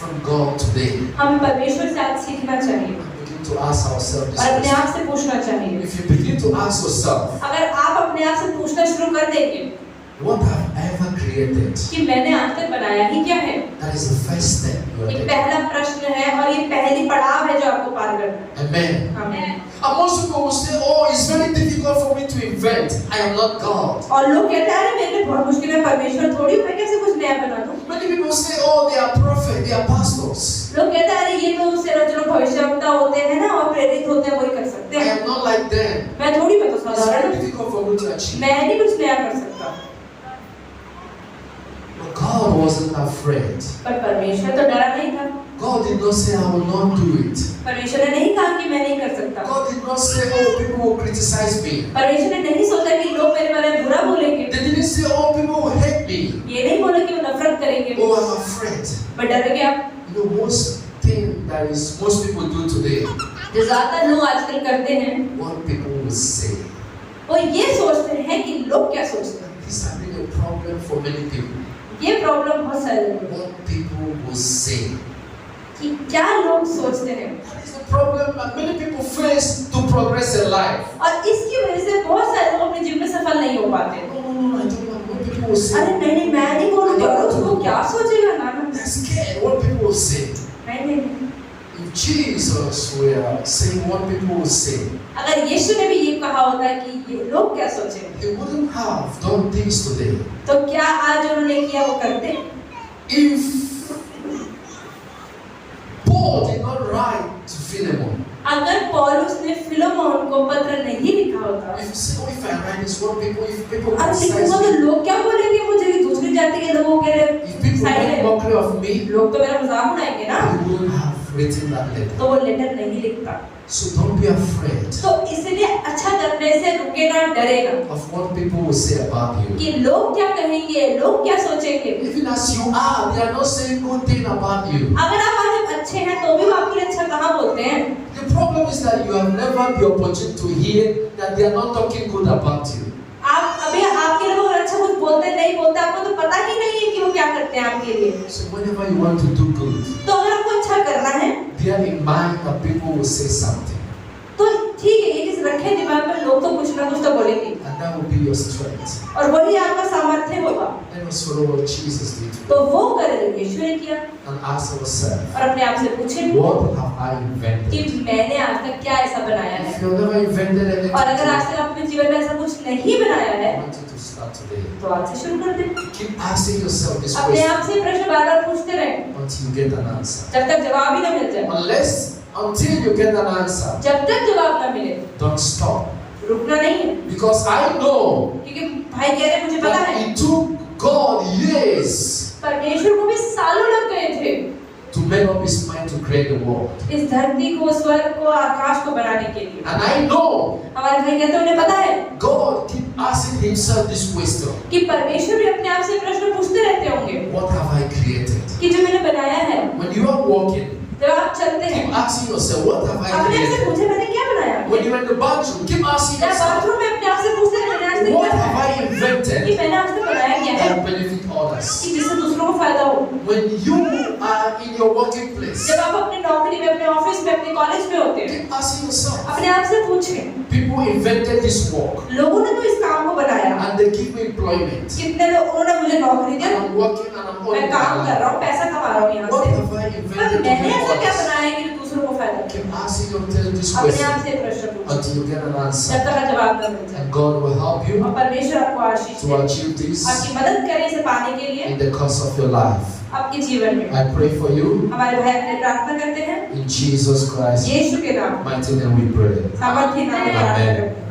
from God today हम परमेश्वर से आज सीखना चाहिए and begin to ask ourselves this और अपने question. आप से पूछना चाहिए। If you begin to ask yourself, अगर आप अपने आप से पूछना शुरू कर देंगे what have I ever created? कि मैंने आज तक बनाया ही क्या है, That is the first step you are ये taking. पहला प्रश्न है और ये पहली पड़ाव है जो आपको पार करना है। Amen. आमीन। And most people will say, oh, it's very difficult for me to invent. I am not God. और लोग कहते हैं अरे मेरे लिए बहुत मुश्किल है, परमेश्वर थोड़ी मैं कैसे कुछ नया बना दूं। Many people say, oh, they are prophets, they are pastors. लोग कहते हैं अरे ये तो सिर्फ जो भविष्यवक्ता होते हैं ना और प्रेरित होते हैं वही कर सकते I हैं, am not like them. मैं थोड़ी, मैं तो It's साधारण very हूँ, difficult for me to achieve. मैं नहीं कुछ नया कर सकता। But God wasn't afraid. पर परमेश्वर तो डरा नहीं था। God did not say, I will not do it. परमेश्वर ने नहीं कहा कि मैं नहीं कर सकता। God did not say, oh, people will criticize me. परमेश्वर ने नहीं सोचा कि लोग मेरे बारे में बुरा बोलेंगे। They didn't say, oh, people will hate me. ये नहीं बोला कि वो नफरत करेंगे। Oh, I'm afraid. मैं डर गया। You know, most people do today, जो ज्यादातर लोग आजकल करते हैं what people will say. वो ये सोचते हैं कि लोग क्या सोचते हैं। This has been a problem for many people. ये प्रॉब्लम बहुत सारे लोगों को, What people will say. कि क्या लोग सोचते हैं। That is the problem that many people face to progress in life. और इसकी वजह से बहुत सारे लोग अपने जीवन में सफल नहीं हो पाते। No, I don't want what people will say. अरे नहीं मैं नहीं बोलूँगी, और उसको क्या सोचेगा ना। They're scared what people will say. नहीं If Jesus were saying what people will say, अगर यीशु ने भी ये कहा होता है कि ये लोग क्या सोचेंगे, he wouldn't have done this today. तो क्या आज उन्होंने किया वो करते। If Paul did not write to Philemon, अगर पौलुस ने फिलोमोन को पत्र नहीं लिखा होता, if you say, oh, if I write this, what people, if people अब criticize लिखूंगा तो me, लोग क्या बोलेंगे मुझे कि दूसरी जाति के लोगों के if people साइड make है, mockery of me, लोग तो मेरा मजाक उड़ाएंगे ना, he wouldn't have written that letter. तो वो लेटर नहीं लिखता। So don't be afraid तो इसलिए अच्छा करने से रुकेगा, डरेगा of what people will say about you. कि लोग क्या कहेंगे, लोग क्या सोचेंगे। Even as you are, they are not saying good thing about you. अगर आप आज अच्छे हैं तो भी वो आपके लिए अच्छा कहाँ बोलते हैं। The problem is that you have never the opportunity to hear that they are not talking good about you. आप अभी आपके लिए वो अच्छा कुछ बोलते नहीं बोलते, आपको तो पता ही नहीं है कि वो क्या करते हैं आपके लिए। So whenever you want to do good, तो अगर आपको अच्छा करना है bear in mind that people will say something, तो ठीक है, ये चीज रखे दिमाग में, लोग तो कुछ ना कुछ तो बोलेंगे and that will be your strength. और वही आपका सामर्थ्य होगा। Let us follow what Jesus did तो वो करे जो यीशु ने किया, and ask ourselves, और अपने आप से पूछे what have I कि invented? मैंने आज तक क्या ऐसा बनाया है। If you have never invented anything, और अगर आज तक अपने जीवन में ऐसा कुछ नहीं बनाया है I want you to start today. तो आज से शुरू कर दे। Keep asking yourself this अपने question आप से प्रश्न बार-बार पूछते रहे until you get an answer. जब तक जवाब ही ना मिल जाए। Until you get an answer, जब तक जवाब ना मिले don't stop. रुकना नहीं है, Because I know क्योंकि भाई कह रहे मुझे पता that है it took God years परमेश्वर को भी सालों लग गए थे to make up His mind to create the world. इस धरती को, स्वर्ग को, आकाश को बनाने के लिए। And I know हमारे भाई कहते हैं उन्हें पता है God keep asking Himself this question: कि परमेश्वर भी अपने आप से प्रश्न पूछते रहते होंगे what have I created? कि जो मैंने बनाया है। When you are walking, जब आप चलते हैं keep asking yourself, what have I अपने आप से created? पूछे मैंने क्या बनाया। When you're in the bathroom, keep asking जब yourself, बाथरूम में अपने आप से पूछते हैं मैंने आज तक what क्या have I बनाया, कि invented मैंने आज तक बनाया क्या है, that benefit others? कि जिससे दूसरों को फायदा हो। When you are in your working place, जब आप अपनी नौकरी में, अपने ऑफिस में, अपने कॉलेज में होते हैं, keep asking yourself, अपने आप से पूछें people invented this work लोगों ने तो इस काम को बनाया, and they give me employment. कितने लोग, उन्होंने मुझे नौकरी दी, I'm working and I'm मैं earning काम कर my रहा हूँ, पैसा कमा रहा हूँ यहाँ What से, have I पर invented to मैंने help ऐसा क्या others? बनाया है कि दूसरों को फायदा हो। Keep asking yourself this अपने question आप से प्रश्न पूछें until you get an जब answer. तक का जवाब न मिल जाए, And God will help you और परमेश्वर आपको आशीष to दे, achieve this आपकी मदद करे इसे पाने के लिए in the course of your life. आपके जीवन में। I pray for you हमारे भाई अपने प्रार्थना करते हैं in Jesus Christ. यीशु के नाम, Mighty name we pray. सामर्थ्य नाम में प्रार्थना Amen. करते हैं।